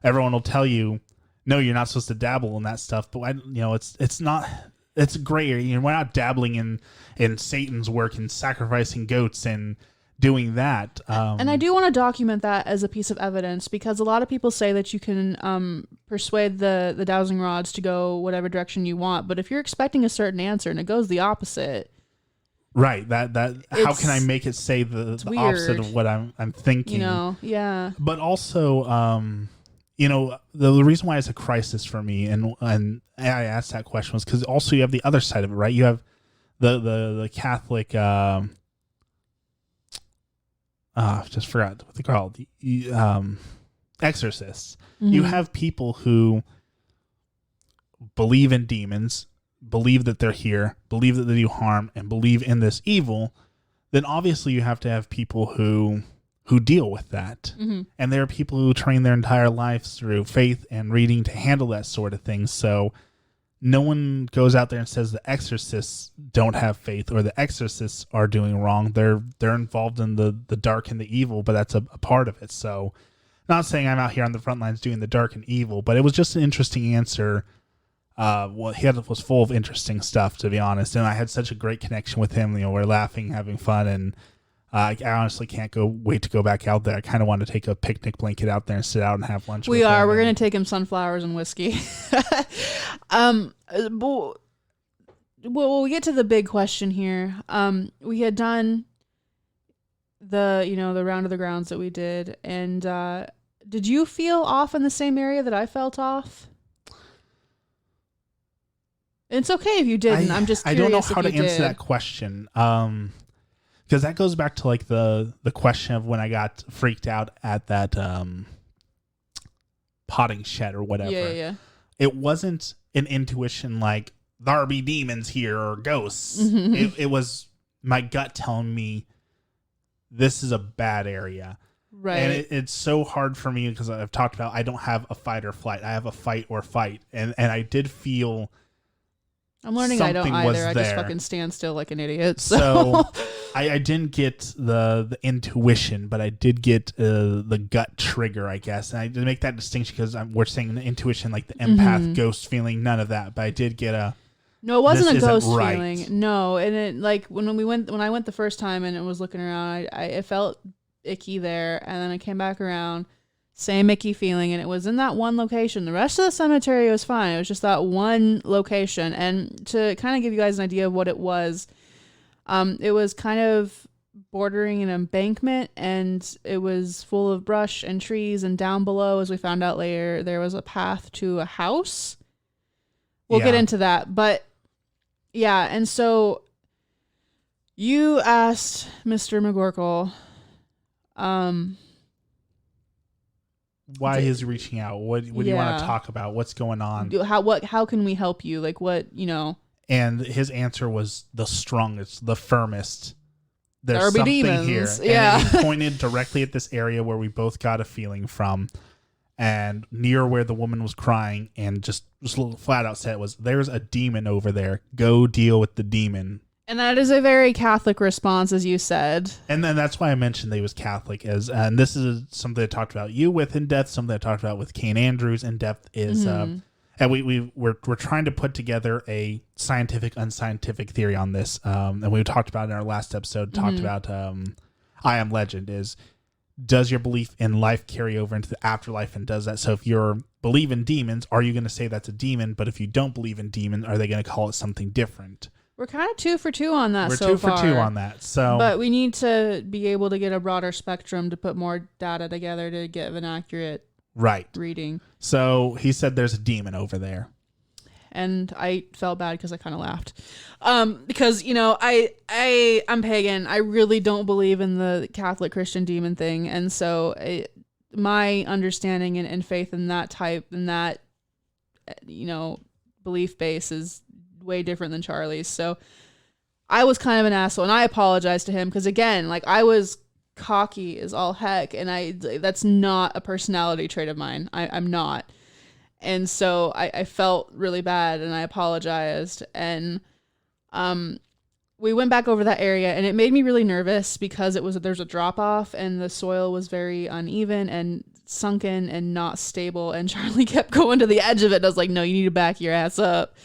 everyone will tell you, no, you're not supposed to dabble in that stuff. But it's not. It's a gray area. We're not dabbling in Satan's work and sacrificing goats and doing that. And I do want to document that as a piece of evidence, because a lot of people say that you can persuade the dowsing rods to go whatever direction you want. But if you're expecting a certain answer and it goes the opposite, right? That how can I make it say the opposite of what I'm thinking? Yeah. But also, the reason why it's a crisis for me, and I asked that question, was because also you have the other side of it, right? You have the Catholic. I just forgot what they call the exorcists. Mm-hmm. You have people who believe in demons, believe that they're here, believe that they do harm, and believe in this evil. Then obviously you have to have people who deal with that. Mm-hmm. And there are people who train their entire lives through faith and reading to handle that sort of thing. So no one goes out there and says the exorcists don't have faith or the exorcists are doing wrong. They're involved in the dark and the evil, but that's a part of it. So not saying I'm out here on the front lines doing the dark and evil, but it was just an interesting answer. He was full of interesting stuff, to be honest. And I had such a great connection with him. We're laughing, having fun, and I honestly can't wait to go back out there. I kind of want to take a picnic blanket out there and sit out and have lunch. We're going to take him sunflowers and whiskey. But we'll get to the big question here. We had done the round of the grounds that we did, and did you feel off in the same area that I felt off? It's okay if you didn't. I'm just curious. I don't know how to answer that question. Because that goes back to like the question of when I got freaked out at that potting shed or whatever. Yeah. It wasn't an intuition like there be demons here or ghosts. Mm-hmm. It was my gut telling me this is a bad area. Right. And it's so hard for me because I've talked about I don't have a fight or flight. I have a fight or fight. And I did feel I'm learning I don't something was either. I just there. fucking stand still like an idiot. So I didn't get the intuition, but I did get the gut trigger, I guess. And I did make that distinction because we're saying the intuition, like the empath ghost feeling, none of that. But I did get No, it wasn't a this isn't ghost right. feeling. No, and it like when I went the first time and it was looking around, it felt icky there, and then I came back around, same icky feeling, and it was in that one location. The rest of the cemetery was fine. It was just that one location. And to kind of give you guys an idea of what it was kind of bordering an embankment, and it was full of brush and trees, and down below, as we found out later, there was a path to a house. We'll get into that, but yeah. And so you asked Mr. McGorkle, why is he reaching out? What do you want to talk about? What's going on? how can we help you? Like what, And his answer was the strongest, the firmest. there's There be something demons. here. Yeah. And he pointed directly at this area where we both got a feeling from, and near where the woman was crying, and just flat out said was, "There's a demon over there. Go deal with the demon." And that is a very Catholic response, as you said. And then that's why I mentioned they was Catholic, and this is something I talked about you with in depth, something I talked about with Kane Andrews in depth is, and we're trying to put together a scientific, unscientific theory on this, and we talked about in our last episode, talked about I Am Legend is, does your belief in life carry over into the afterlife, and does that, so if you believe in demons, are you going to say that's a demon, but if you don't believe in demons, are they going to call it something different? We're kind of 2 for 2 on that We're so 2 far. for 2 on that. So, but we need to be able to get a broader spectrum to put more data together to get an accurate reading. So he said there's a demon over there. And I felt bad because I kind of laughed. Because, I'm pagan. I really don't believe in the Catholic Christian demon thing. And so my understanding and faith in that type and that, belief base is way different than Charlie's. So I was kind of an asshole, and I apologized to him because, again, like, I was cocky as all heck, and that's not a personality trait of mine. I'm not. And so I felt really bad, and I apologized. And we went back over that area, and it made me really nervous because there's a drop off, and the soil was very uneven and sunken and not stable. And Charlie kept going to the edge of it. And I was like, no, you need to back your ass up.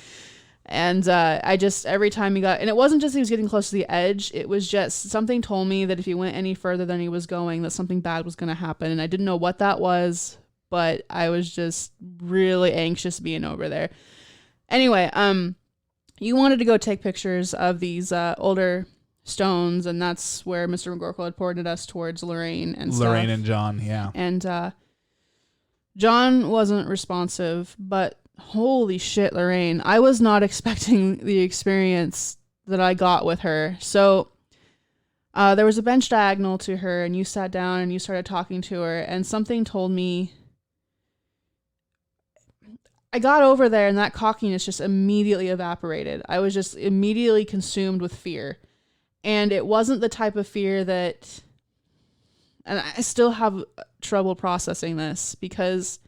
And I just, every time and it wasn't just he was getting close to the edge, it was just something told me that if he went any further than he was going, that something bad was going to happen. And I didn't know what that was, but I was just really anxious being over there. Anyway, you wanted to go take pictures of these older stones, and that's where Mr. McGorkle had pointed us towards Lorraine and stuff. Lorraine and John, yeah. And John wasn't responsive, but holy shit, Lorraine, I was not expecting the experience that I got with her. So there was a bench diagonal to her, and you sat down and you started talking to her, and something told me. I got over there, and that cockiness just immediately evaporated. I was just immediately consumed with fear. And it wasn't the type of fear that, and I still have trouble processing this because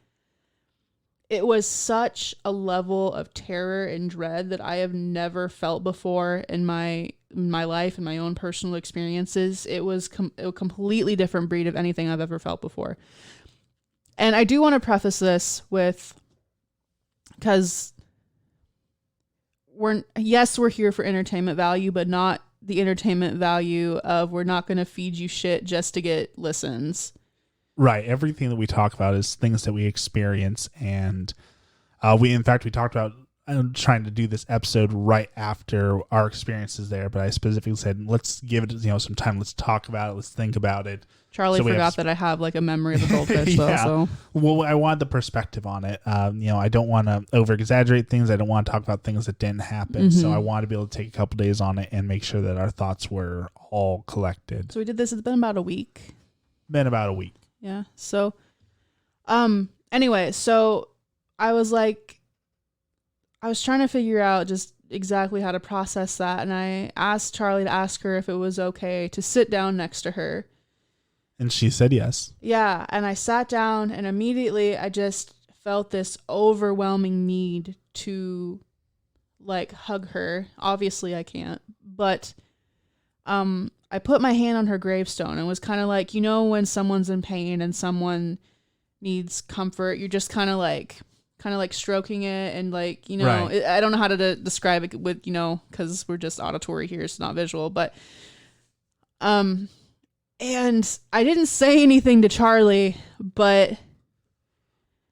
it was such a level of terror and dread that I have never felt before in my life and my own personal experiences. It was a completely different breed of anything I've ever felt before. And I do want to preface this with, because we're here for entertainment value, but not the entertainment value of we're not going to feed you shit just to get listens. Right. Everything that we talk about is things that we experience. And we talked about trying to do this episode right after our experiences there. But I specifically said, let's give it some time. Let's talk about it. Let's think about it. Charlie forgot that I have like a memory of a goldfish, though. Yeah. So. Well, I wanted the perspective on it. I don't want to over exaggerate things. I don't want to talk about things that didn't happen. Mm-hmm. So I want to be able to take a couple days on it and make sure that our thoughts were all collected. So we did this. It's been about a week. Been about a week. Yeah. So, anyway, so I was trying to figure out just exactly how to process that. And I asked Charlie to ask her if it was okay to sit down next to her. And she said yes. Yeah. And I sat down, and immediately I just felt this overwhelming need to like hug her. Obviously I can't, but, I put my hand on her gravestone and was kind of like, when someone's in pain and someone needs comfort, you're just kind of like stroking it and like, Right. I don't know how to describe it with, cause we're just auditory here. It's not visual, but, and I didn't say anything to Charlie, but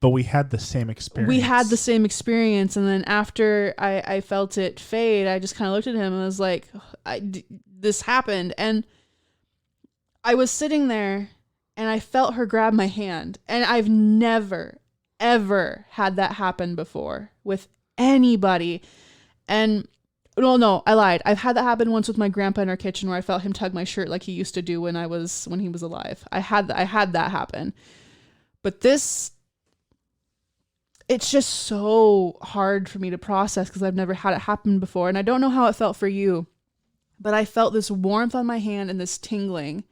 we had the same experience. And then after I felt it fade, I just kind of looked at him and was like, this happened. And I was sitting there and I felt her grab my hand, and I've never, ever had that happen before with anybody. And no, I lied. I've had that happen once with my grandpa in our kitchen, where I felt him tug my shirt like he used to do when he was alive. I had that happen. But this, it's just so hard for me to process because I've never had it happen before. And I don't know how it felt for you. but I felt this warmth on my hand and this tingling,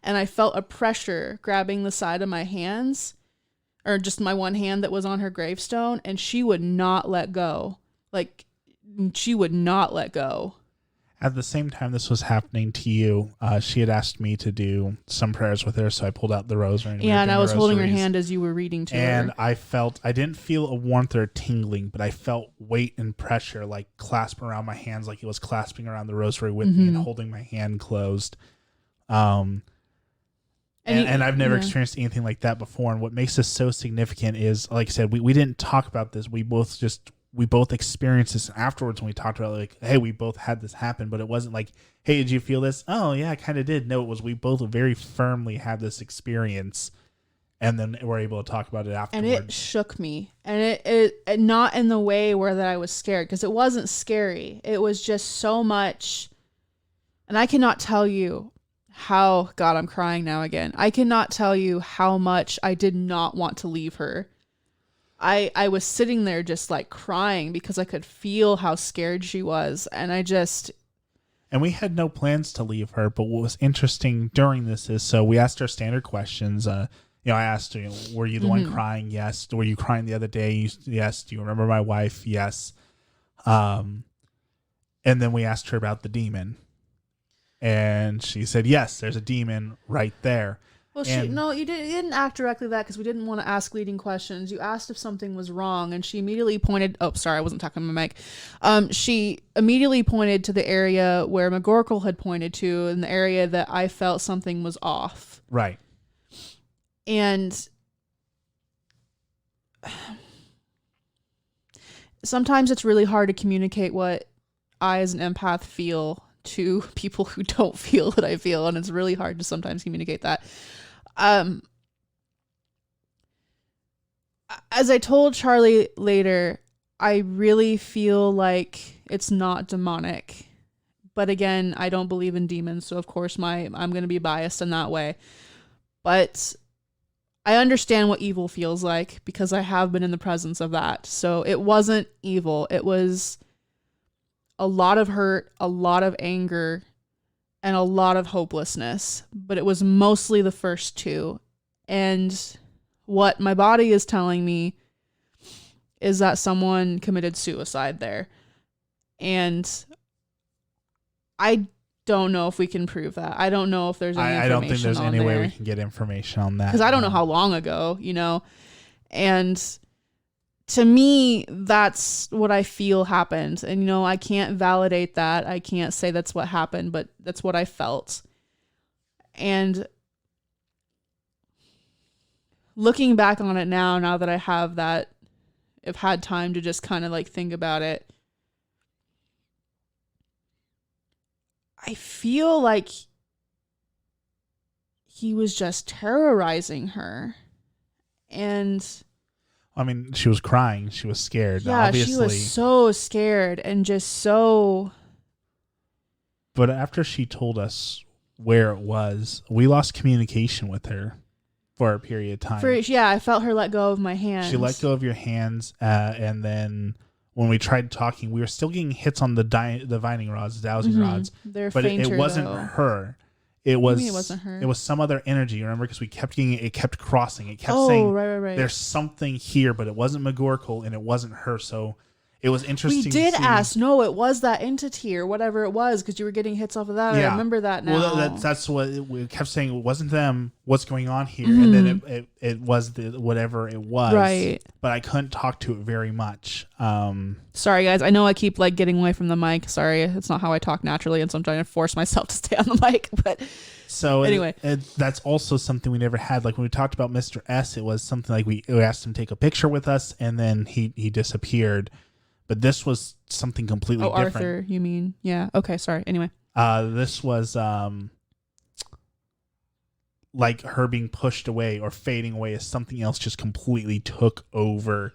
and I felt a pressure grabbing the side of my hands, or just my one hand that was on her gravestone, and she would not let go. Like, she would not let go. At the same time this was happening to you, she had asked me to do some prayers with her, so I pulled out the rosary. And I was holding her hand as you were reading to her. And I didn't feel a warmth or a tingling, but I felt weight and pressure like clasping around my hands, like it was clasping around the rosary with me and holding my hand closed. And I've never experienced anything like that before. And what makes this so significant is, like I said, we didn't talk about this. We both experienced this afterwards when we talked about, like, hey, we both had this happen, but it wasn't like, hey, did you feel this? Oh yeah, I kind of did. No, it was, we both very firmly had this experience, and then we're able to talk about it afterwards. And it shook me, and it not in the way where that I was scared, because it wasn't scary. It was just so much, and I cannot tell you how, God, I'm crying now again. I cannot tell you how much I did not want to leave her. I was sitting there just like crying because I could feel how scared she was. And we had no plans to leave her. But what was interesting during this is, so we asked her standard questions. I asked her, were you the one crying? Yes. Were you crying the other day? Yes. Do you remember my wife? Yes. And then we asked her about the demon. And she said, yes, there's a demon right there. Well, you didn't act directly that, because we didn't want to ask leading questions. You asked if something was wrong, and she immediately pointed. Oh, sorry, I wasn't talking to my mic. She immediately pointed to the area where McGorkle had pointed to, in the area that I felt something was off. Right. And sometimes it's really hard to communicate what I, as an empath, feel to people who don't feel what I feel, and it's really hard to sometimes communicate that. As I told Charlie later, I really feel like it's not demonic. But again, I don't believe in demons, so of course I'm going to be biased in that way. But I understand what evil feels like, because I have been in the presence of that. So it wasn't evil. It was a lot of hurt, a lot of anger, and a lot of hopelessness, but it was mostly the first two. And what my body is telling me is that someone committed suicide there. And I don't know if we can prove that. I don't know if there's any information. I don't think there's any way we can get information on that. Because I don't know how long ago, and to me, that's what I feel happened. And, I can't validate that. I can't say that's what happened, but that's what I felt. And looking back on it now that I have that, I've had time to just kind of like think about it, I feel like he was just terrorizing her. And I mean, she was crying. She was scared. Yeah, obviously. She was so scared and just so. But after she told us where it was, we lost communication with her for a period of time. I felt her let go of my hands. She let go of your hands, and then when we tried talking, we were still getting hits on the divining rods, the dowsing rods. They're but fainter, it wasn't though. her. It was. It wasn't her. It was some other energy. Remember, because we kept getting it kept crossing. It kept saying, right. There's something here, but it wasn't McGorkle and it wasn't her. So it was interesting. We did ask. No, it was that entity or whatever it was, because you were getting hits off of that. Yeah. I remember that now. Well, that's what we kept saying. It wasn't them. What's going on here? And then it was whatever it was. Right. But I couldn't talk to it very much. Sorry, guys. I know I keep like getting away from the mic. Sorry, it's not how I talk naturally, and so I'm trying to force myself to stay on the mic. But so anyway, that's also something we never had. Like when we talked about Mr. S, it was something like we asked him to take a picture with us, and then he disappeared. But this was something completely different. Arthur, you mean? Yeah. Okay. Sorry. Anyway. This was like her being pushed away or fading away as something else just completely took over.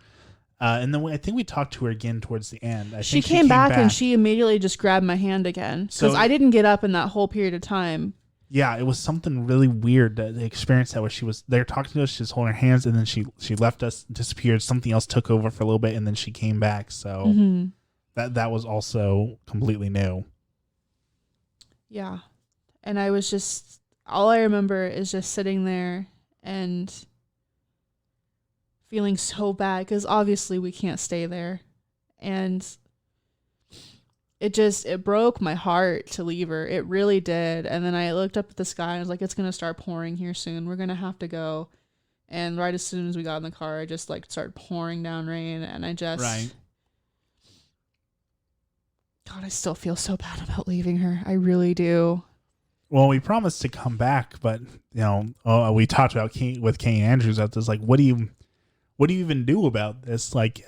And then I think we talked to her again towards the end. She came back and she immediately just grabbed my hand again. Because I didn't get up in that whole period of time. Yeah, it was something really weird to experience that where she was there talking to us, she was holding her hands, and then she left us, disappeared. Something else took over for a little bit, and then she came back. So that was also completely new. Yeah. And I was just, all I remember is just sitting there and feeling so bad because obviously we can't stay there. And it broke my heart to leave her. It really did. And then I looked up at the sky and I was like, it's going to start pouring here soon. We're going to have to go. And right as soon as we got in the car, I just like started pouring down rain. And I just, Right. God, I still feel so bad about leaving her. I really do. Well, we promised to come back, but we talked about with Kane Andrews about this. Like, what do you even do about this? Like,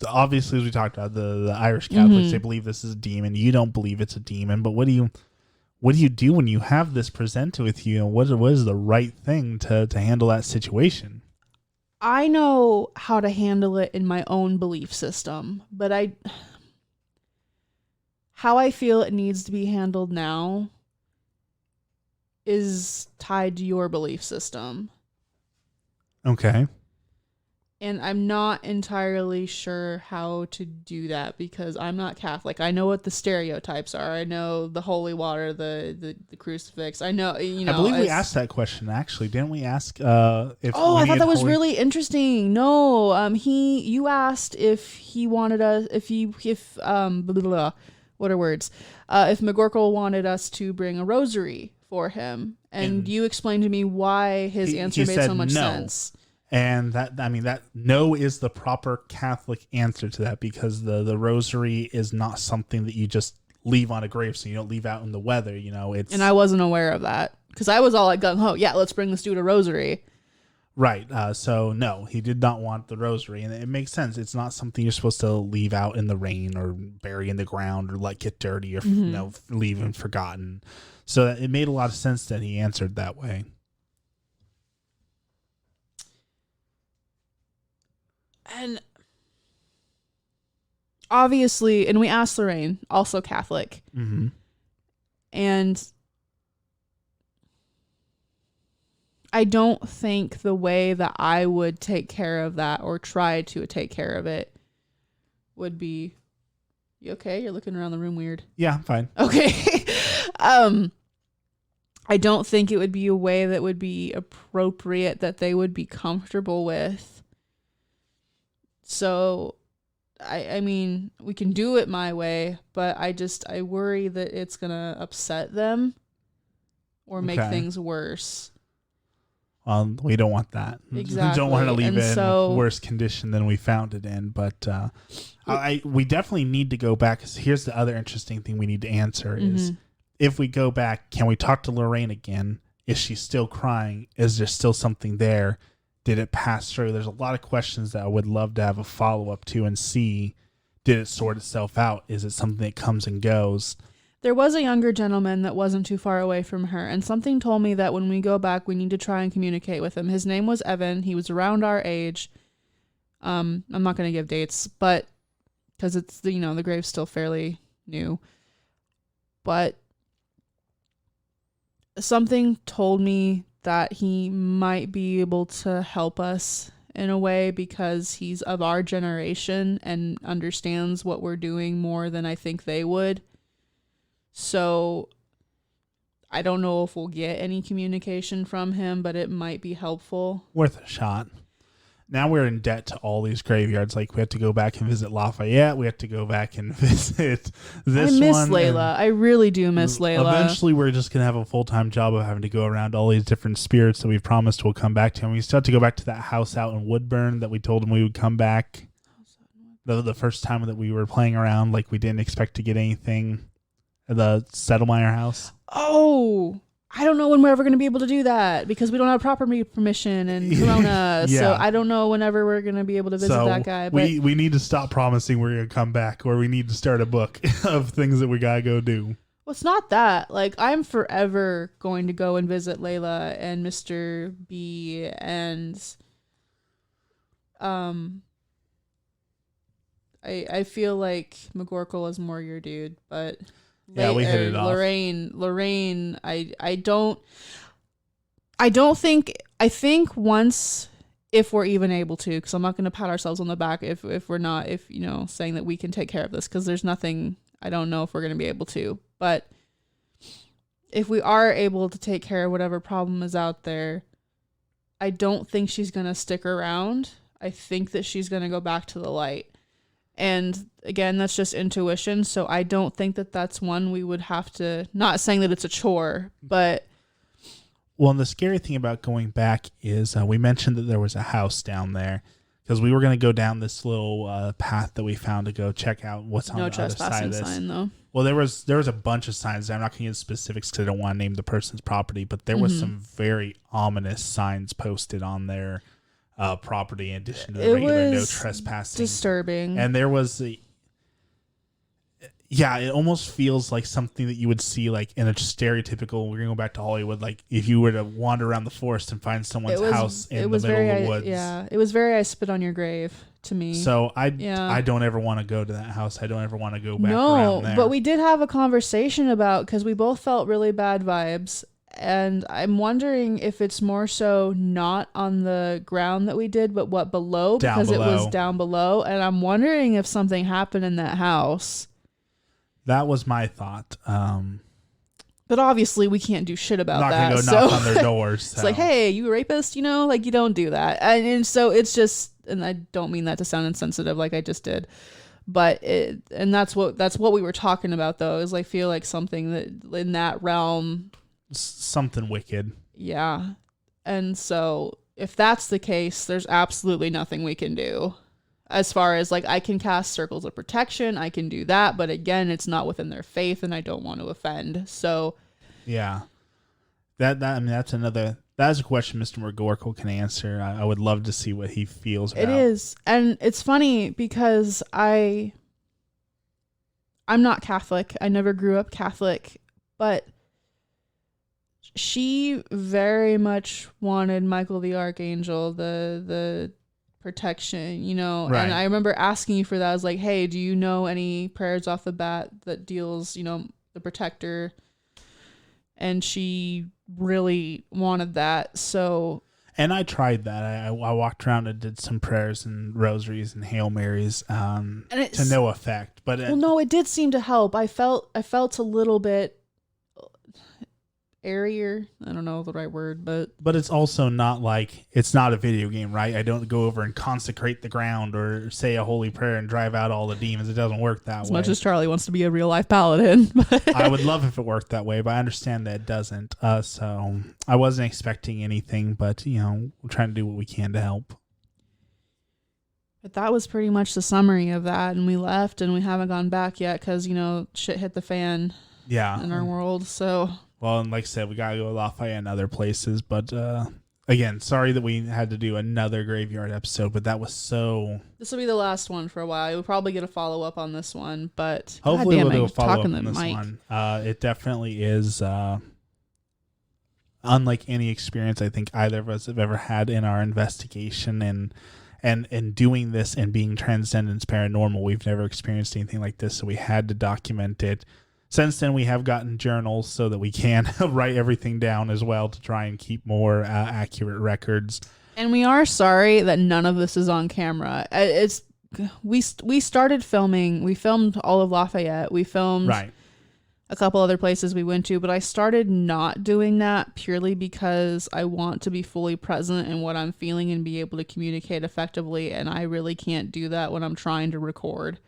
obviously, as we talked about, the Irish Catholics, they believe this is a demon. You don't believe it's a demon, but what do you do when you have this presented with you? And what is the right thing to handle that situation? I know how to handle it in my own belief system, but how I feel it needs to be handled now is tied to your belief system. Okay. And I'm not entirely sure how to do that because I'm not Catholic. I know what the stereotypes are. I know the holy water, the crucifix. I know, I believe we asked that question, actually. Didn't we ask if I thought that was really interesting. No, you asked if he wanted us, if McGorkle wanted us to bring a rosary for him. And you explained to me why his answer made so much sense. And that no is the proper Catholic answer to that, because the rosary is not something that you just leave on a grave, so you don't leave out in the weather. It's, and I wasn't aware of that because I was all like gung ho. Yeah, let's bring this dude a rosary. Right. So no, he did not want the rosary, and it makes sense. It's not something you're supposed to leave out in the rain or bury in the ground or let get dirty or leave and forgotten. So it made a lot of sense that he answered that way. And obviously, and we asked Lorraine, also Catholic. Mm-hmm. And I don't think the way that I would take care of that or try to take care of it would be... You okay? You're looking around the room weird. Yeah, I'm fine. Okay. I don't think it would be a way that would be appropriate, that they would be comfortable with. So, I mean, we can do it my way, but I worry that it's going to upset them or make things worse. We don't want that. Exactly. We don't want to leave it in a worse condition than we found it in. But we definitely need to go back. 'Cause here's the other interesting thing we need to answer is, if we go back, can we talk to Lorraine again? Is she still crying? Is there still something there? Did it pass through? There's a lot of questions that I would love to have a follow-up to and see, did it sort itself out? Is it something that comes and goes? There was a younger gentleman that wasn't too far away from her, and something told me that when we go back, we need to try and communicate with him. His name was Evan. He was around our age. I'm not going to give dates, but because it's the grave's still fairly new. But something told me that he might be able to help us in a way because he's of our generation and understands what we're doing more than I think they would. So I don't know if we'll get any communication from him, but it might be helpful. Worth a shot. Now we're in debt to all these graveyards. Like, we have to go back and visit Lafayette. We have to go back and visit this one. I miss Layla. I really do miss Layla. Eventually, we're just going to have a full-time job of having to go around all these different spirits that we've promised we'll come back to. And we still have to go back to that house out in Woodburn that we told them we would come back. The first time that we were playing around, like, we didn't expect to get anything. The Settlemire house. Oh, I don't know when we're ever going to be able to do that because we don't have proper permission and Corona. Yeah. So I don't know whenever we're going to be able to visit that guy. But we need to stop promising we're going to come back, or we need to start a book of things that we got to go do. Well, it's not that. Like, I'm forever going to go and visit Layla and Mr. B and I feel like McGorkle is more your dude, but yeah, we hit it off. Lorraine, I think once, if we're even able to, because I'm not going to pat ourselves on the back if we're not, saying that we can take care of this, because there's nothing, I don't know if we're going to be able to, but if we are able to take care of whatever problem is out there, I don't think she's going to stick around. I think that she's going to go back to the light. And again, that's just intuition. So I don't think that that's one we would have to, not saying that it's a chore, but. Well, and the scary thing about going back is we mentioned that there was a house down there because we were going to go down this little path that we found to go check out what's on the other side of this. Sign, though. Well, there was a bunch of signs. I'm not going to get specifics because I don't want to name the person's property, but there was some very ominous signs posted on their property in addition to the regular no trespassing. Disturbing. And there was it almost feels like something that you would see like in a stereotypical, we're going to go back to Hollywood, like if you were to wander around the forest and find someone's house in the middle of the woods. Yeah, it was very I spit on your grave to me. So I don't ever want to go to that house. I don't ever want to go back around there. But we did have a conversation about, because we both felt really bad vibes. And I'm wondering if it's more so not on the ground that we did, but what below, because it was down below. And I'm wondering if something happened in that house. That was my thought. But obviously we can't do shit about that. Not gonna go knock on their doors. So. It's like, hey, you a rapist? You know, like you don't do that. And so it's just, and I don't mean that to sound insensitive like I just did, but that's what we were talking about though, is I feel like something that in that realm. Something wicked. Yeah. And so if that's the case, there's absolutely nothing we can do. As far as like, I can cast circles of protection, I can do that, but again, it's not within their faith, and I don't want to offend. So, yeah, that's a question Mr. McGorkle can answer. I would love to see what he feels about. It is, and it's funny because I'm not Catholic. I never grew up Catholic, but she very much wanted Michael the Archangel, the protection, you know. Right. And I remember asking you for that. I was like, hey, do you know any prayers off the bat that deals, you know, the protector? And she really wanted that. So, and I tried that. I walked around and did some prayers and rosaries and Hail Marys to no effect. But no, it did seem to help. I felt a little bit airier. I don't know the right word, but it's also not like, it's not a video game, right? I don't go over and consecrate the ground or say a holy prayer and drive out all the demons. It doesn't work that way. As much as Charlie wants to be a real life paladin. I would love if it worked that way, but I understand that it doesn't. So I wasn't expecting anything, but you know, we're trying to do what we can to help. But that was pretty much the summary of that, and we left, and we haven't gone back yet because, you know, shit hit the fan. Yeah. In our world, so. Well, and like I said, we got to go to Lafayette and other places. But again, sorry that we had to do another graveyard episode, but that was so... This will be the last one for a while. We'll probably get a follow-up on this one, but... Hopefully we'll do a follow-up on this one. It definitely is unlike any experience I think either of us have ever had in our investigation and doing this and being Transcendence Paranormal. We've never experienced anything like this, so we had to document it. Since then, we have gotten journals so that we can write everything down as well to try and keep more accurate records. And we are sorry that none of this is on camera. We started filming. We filmed all of Lafayette. We filmed a couple other places we went to, but I started not doing that purely because I want to be fully present in what I'm feeling and be able to communicate effectively. And I really can't do that when I'm trying to record.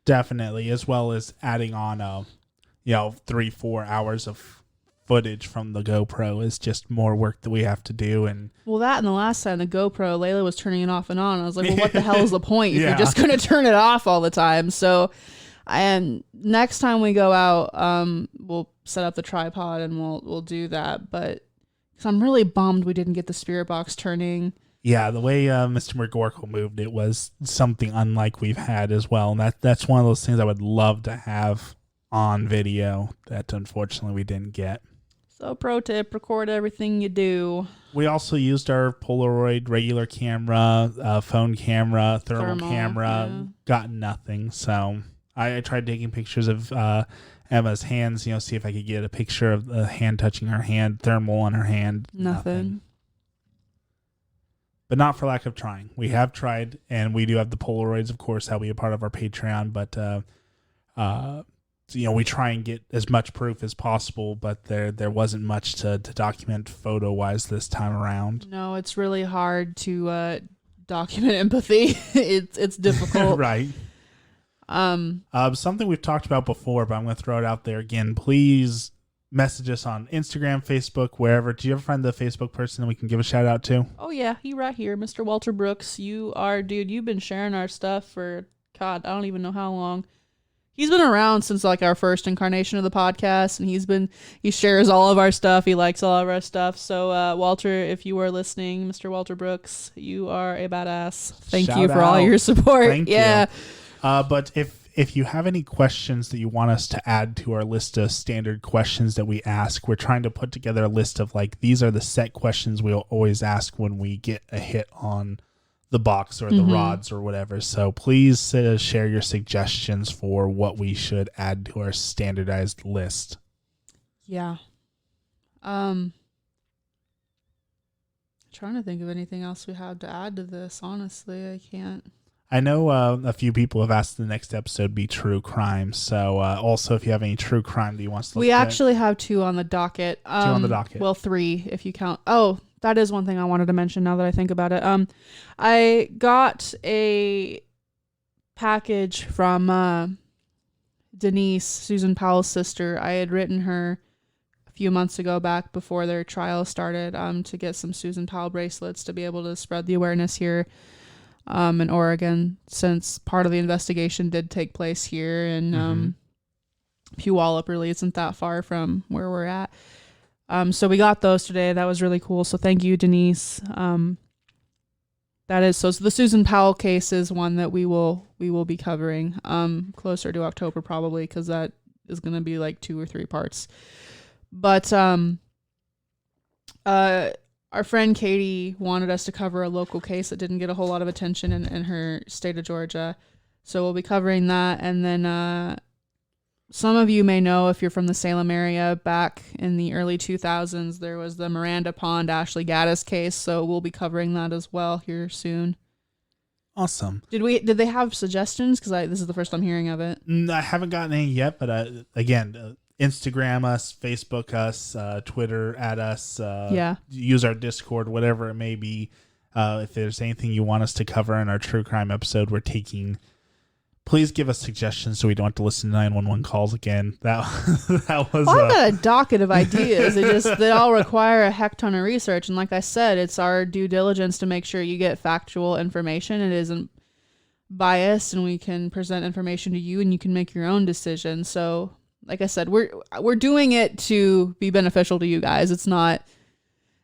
Definitely, as well as adding on 3-4 hours of footage from the GoPro is just more work that we have to do. And well, that and the last time the GoPro, Layla was turning it off and on. I was like, well, what the hell is the point if you're just going to turn it off all the time? So, and next time we go out, we'll set up the tripod and we'll do that. But because I'm really bummed we didn't get the spirit box turning. Yeah, the way Mr. McGorkle moved it was something unlike we've had as well. And that's one of those things I would love to have on video that unfortunately we didn't get. So pro tip, record everything you do. We also used our Polaroid regular camera, phone camera, thermal camera, got nothing. So I tried taking pictures of Emma's hands, see if I could get a picture of the hand touching her hand, thermal on her hand. Nothing. But not for lack of trying. We have tried, and we do have the Polaroids, of course. That'll be a part of our Patreon. But we try and get as much proof as possible, but there wasn't much to document photo wise this time around. No, it's really hard to document empathy. It's difficult. Right. Something we've talked about before, but I'm going to throw it out there again. Please message us on Instagram, Facebook, wherever. Do you ever find the Facebook person that we can give a shout out to? Oh yeah, he right here, Mr. Walter Brooks. You've been sharing our stuff for, God, I don't even know how long. He's been around since like our first incarnation of the podcast, and he shares all of our stuff. He likes all of our stuff. So Walter, if you are listening, Mr. Walter Brooks, you are a badass. Thank you for all your support. Thank you. But if you have any questions that you want us to add to our list of standard questions that we ask, we're trying to put together a list of like, these are the set questions we'll always ask when we get a hit on the box or the rods or whatever. So please share your suggestions for what we should add to our standardized list. Yeah. Trying to think of anything else we have to add to this. Honestly, I can't. I know a few people have asked the next episode be true crime. So also, if you have any true crime that you want us to look at. We actually have 2 on the docket. 2 on the docket. Well, 3 if you count. Oh, that is one thing I wanted to mention now that I think about it. I got a package from Denise, Susan Powell's sister. I had written her a few months ago back before their trial started to get some Susan Powell bracelets to be able to spread the awareness here in Oregon, since part of the investigation did take place here, and Puyallup really isn't that far from where we're at. So we got those today. That was really cool. So thank you, Denise. So the Susan Powell case is one that we will be covering closer to October probably, because that is going to be like 2 or 3 parts. But our friend Katie wanted us to cover a local case that didn't get a whole lot of attention in her state of Georgia. So we'll be covering that. And then some of you may know, if you're from the Salem area, back in the early 2000s, there was the Miranda Pond, Ashley Gaddis case. So we'll be covering that as well here soon. Awesome. Did they have suggestions? Because this is the first I'm hearing of it. I haven't gotten any yet, but again, Instagram us, Facebook us, Twitter at us, use our Discord, whatever it may be. If there's anything you want us to cover in our true crime episode, please give us suggestions so we don't have to listen to 911 calls again. That was. I've got a docket of ideas. They all require a heck ton of research, and like I said, it's our due diligence to make sure you get factual information. It isn't biased, and we can present information to you, and you can make your own decision. So, like I said, we're doing it to be beneficial to you guys. It's not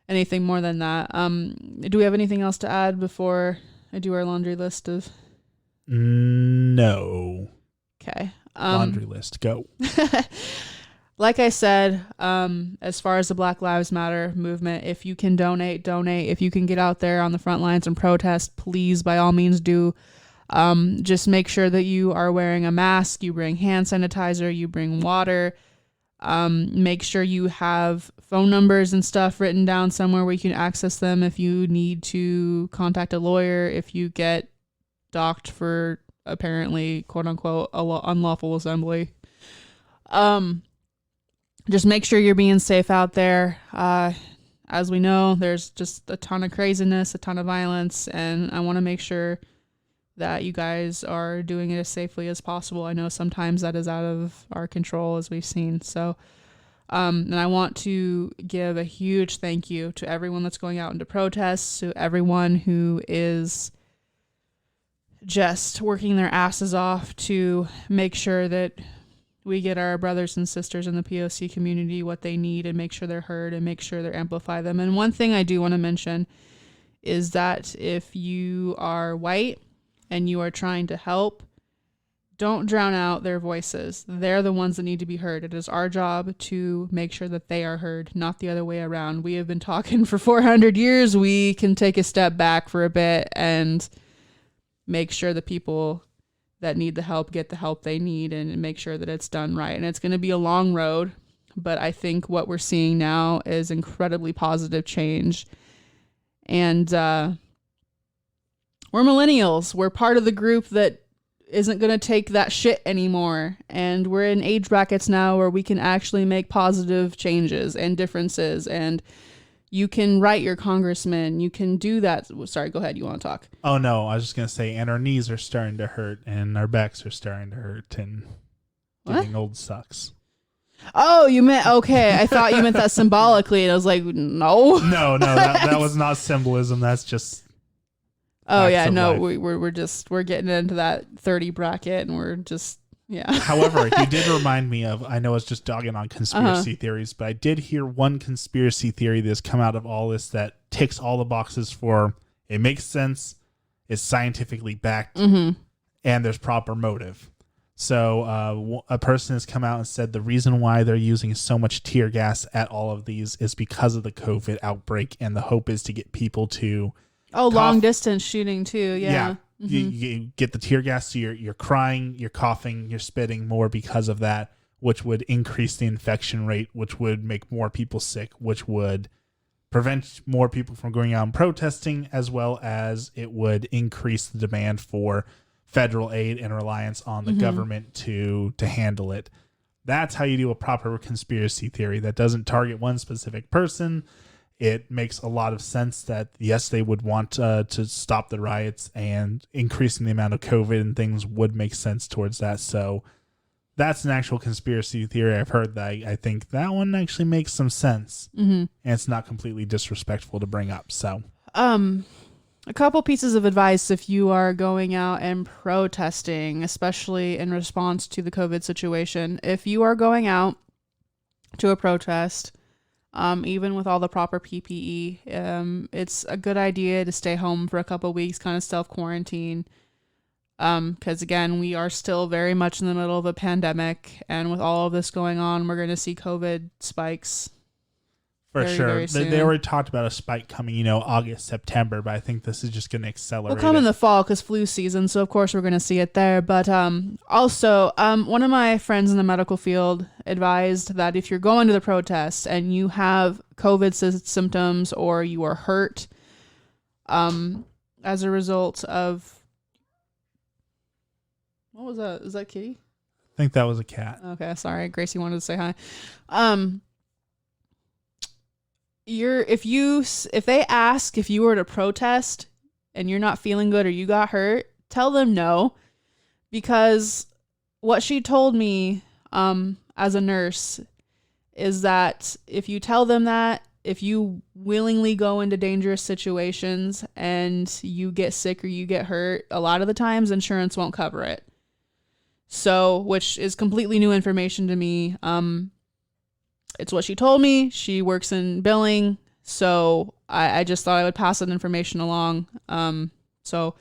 anything more than that. Do we have anything else to add before I do our laundry list of? No. Okay. Laundry list, go. Like I said, as far as the Black Lives Matter movement, if you can donate. If you can get out there on the front lines and protest, please, by all means, do. Just make sure that you are wearing a mask, you bring hand sanitizer, you bring water. Make sure you have phone numbers and stuff written down somewhere where you can access them if you need to contact a lawyer, if you get docked for apparently, quote unquote, unlawful assembly. Just make sure you're being safe out there. As we know, there's just a ton of craziness, a ton of violence, and I want to make sure that you guys are doing it as safely as possible. I know sometimes that is out of our control, as we've seen. So, and I want to give a huge thank you to everyone that's going out into protests, to everyone who is just working their asses off to make sure that we get our brothers and sisters in the POC community what they need, and make sure they're heard, and make sure they're amplify them. And one thing I do want to mention is that if you are white and you are trying to help, don't drown out their voices. They're the ones that need to be heard. It is our job to make sure that they are heard, not the other way around. We have been talking for 400 years. We can take a step back for a bit and make sure the people that need the help get the help they need, and make sure that it's done right. And it's going to be a long road, but I think what we're seeing now is incredibly positive change. And we're millennials. We're part of the group that isn't going to take that shit anymore. And we're in age brackets now where we can actually make positive changes and differences. And you can write your congressman. You can do that. Sorry, go ahead. You want to talk? Oh, no. I was just going to say, and our knees are starting to hurt and our backs are starting to hurt and getting old sucks. Oh, you meant, okay. I thought you meant that symbolically. And I was like, no. No, that was not symbolism. That's just. Oh yeah, no, we're getting into that 30 bracket, and we're just, yeah. However, you did remind me of, I know it's just dogging on conspiracy theories, but I did hear one conspiracy theory that's come out of all this that ticks all the boxes for it makes sense, it's scientifically backed, and there's proper motive. So a person has come out and said the reason why they're using so much tear gas at all of these is because of the COVID outbreak, and the hope is to get people to long distance shooting too. Yeah. You get the tear gas, so you're crying, you're coughing, you're spitting more because of that, which would increase the infection rate, which would make more people sick, which would prevent more people from going out and protesting, as well as it would increase the demand for federal aid and reliance on the government to handle it. That's how you do a proper conspiracy theory that doesn't target one specific person. It makes a lot of sense that, yes, they would want to stop the riots, and increasing the amount of COVID and things would make sense towards that. So that's an actual conspiracy theory I've heard that I think that one actually makes some sense. And it's not completely disrespectful to bring up. So, a couple pieces of advice if you are going out and protesting, especially in response to the COVID situation. If you are going out to a protest, even with all the proper PPE, it's a good idea to stay home for a couple of weeks, kind of self-quarantine. Because again, we are still very much in the middle of a pandemic, and with all of this going on, we're going to see COVID spikes. For very, sure. very soon. They already talked about a spike coming, August, September, but I think this is just going to accelerate. We'll come in the fall because flu season, so of course we're going to see it there. But also, one of my friends in the medical field advised that if you're going to the protest and you have COVID symptoms or you are hurt as a result of... What was that? Is that Kitty? I think that was a cat. Okay, sorry. Gracie wanted to say hi. If they ask if you were to protest and you're not feeling good or you got hurt, tell them no, because what she told me as a nurse is that if you tell them that, if you willingly go into dangerous situations and you get sick or you get hurt, a lot of the times insurance won't cover it. So, which is completely new information to me. It's what she told me. She works in billing, so I just thought I would pass that information along. So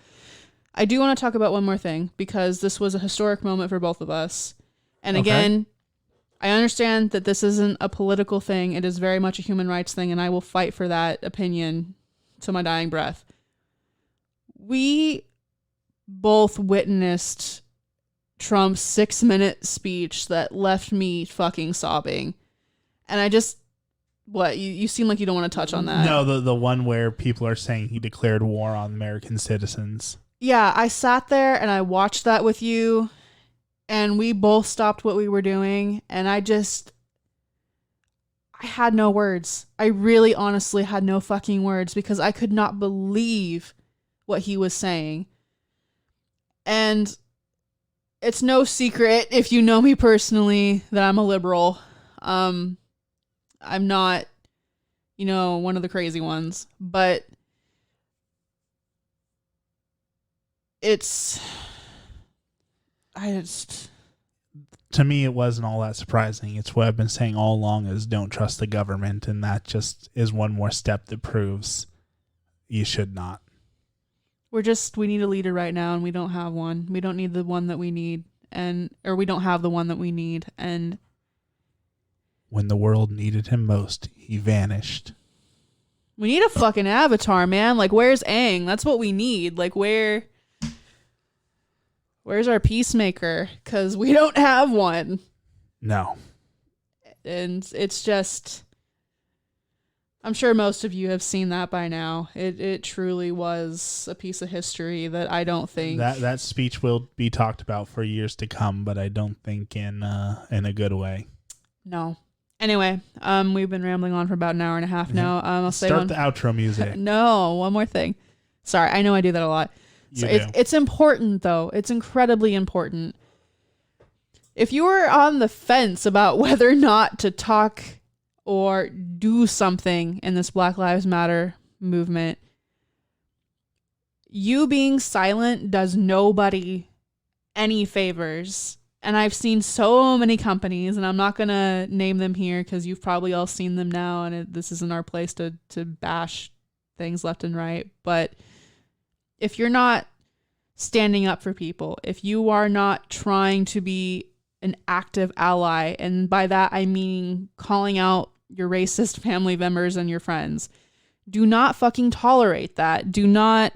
I do want to talk about one more thing, because this was a historic moment for both of us. And again, I understand that this isn't a political thing. It is very much a human rights thing, and I will fight for that opinion to my dying breath. We both witnessed Trump's 6-minute speech that left me fucking sobbing. And I just, you seem like you don't want to touch on that. No, the one where people are saying he declared war on American citizens. Yeah, I sat there and I watched that with you, and we both stopped what we were doing, and I had no words. I really honestly had no fucking words, because I could not believe what he was saying. And it's no secret, if you know me personally, that I'm a liberal. I'm not, one of the crazy ones, but to me, it wasn't all that surprising. It's what I've been saying all along, is don't trust the government. And that just is one more step that proves you should not. We need a leader right now, and we don't have one. We don't need the one that we need, or we don't have the one that we need. And when the world needed him most, he vanished. We need a fucking avatar, man. Like, where's Aang? That's what we need. Like, where's our peacemaker? Because we don't have one. No. And it's just I'm sure most of you have seen that by now. It truly was a piece of history that I don't think that speech will be talked about for years to come, but I don't think in a good way. No. Anyway, we've been rambling on for about an hour and a half now. I'll say Start the outro music. No, one more thing. Sorry, I know I do that a lot. So it's important though. It's incredibly important. If you are on the fence about whether or not to talk or do something in this Black Lives Matter movement, you being silent does nobody any favors. And I've seen so many companies, and I'm not going to name them here because you've probably all seen them now, and this isn't our place to bash things left and right. But if you're not standing up for people, if you are not trying to be an active ally, and by that I mean calling out your racist family members and your friends, do not fucking tolerate that. Do not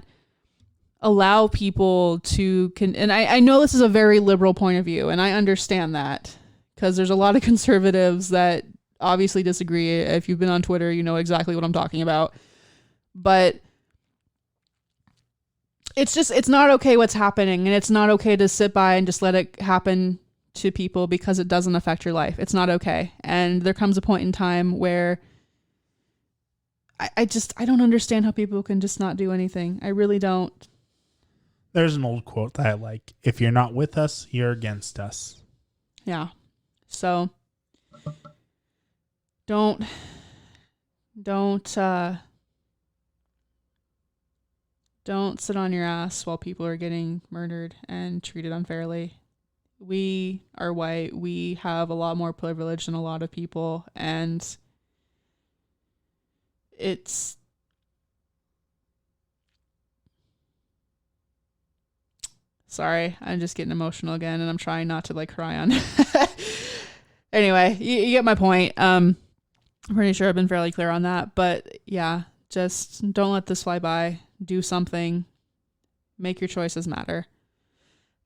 allow people to and I know this is a very liberal point of view, and I understand that because there's a lot of conservatives that obviously disagree. If you've been on Twitter, you know exactly what I'm talking about. But it's not okay what's happening, and it's not okay to sit by and just let it happen to people because it doesn't affect your life. It's not okay. And there comes a point in time where I don't understand how people can just not do anything. I really don't. There's an old quote that I like. If you're not with us, you're against us. Yeah. So don't sit on your ass while people are getting murdered and treated unfairly. We are white. We have a lot more privilege than a lot of people, and it's sorry, I'm just getting emotional again, and I'm trying not to like cry on. Anyway, you get my point. I'm pretty sure I've been fairly clear on that, but yeah, just don't let this fly by. Do something. Make your choices matter.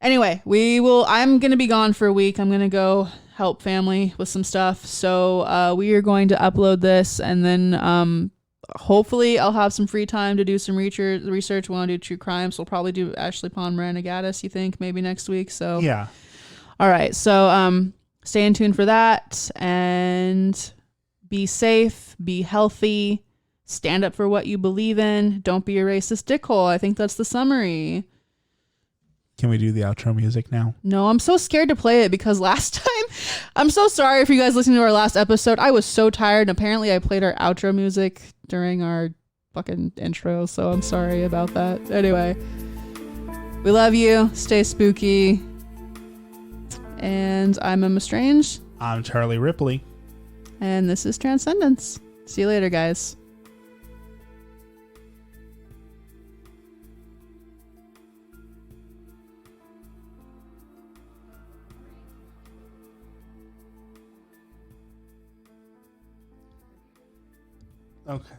Anyway, I'm going to be gone for a week. I'm going to go help family with some stuff. So we are going to upload this, and then hopefully I'll have some free time to do some research. We want to do true crimes. We'll probably do Ashley Pond, Miranda Gaddis, you think, maybe next week. So yeah. All right. So stay in tune for that, and be safe, be healthy, stand up for what you believe in. Don't be a racist dickhole. I think that's the summary. Can we do the outro music now? No, I'm so scared to play it because last time, I'm so sorry for you guys listening to our last episode. I was so tired, and apparently I played our outro music during our fucking intro, so I'm sorry about that. Anyway, we love you. Stay spooky. And I'm Emma Strange. I'm Charlie Ripley. And this is Transcendence. See you later, guys. Okay.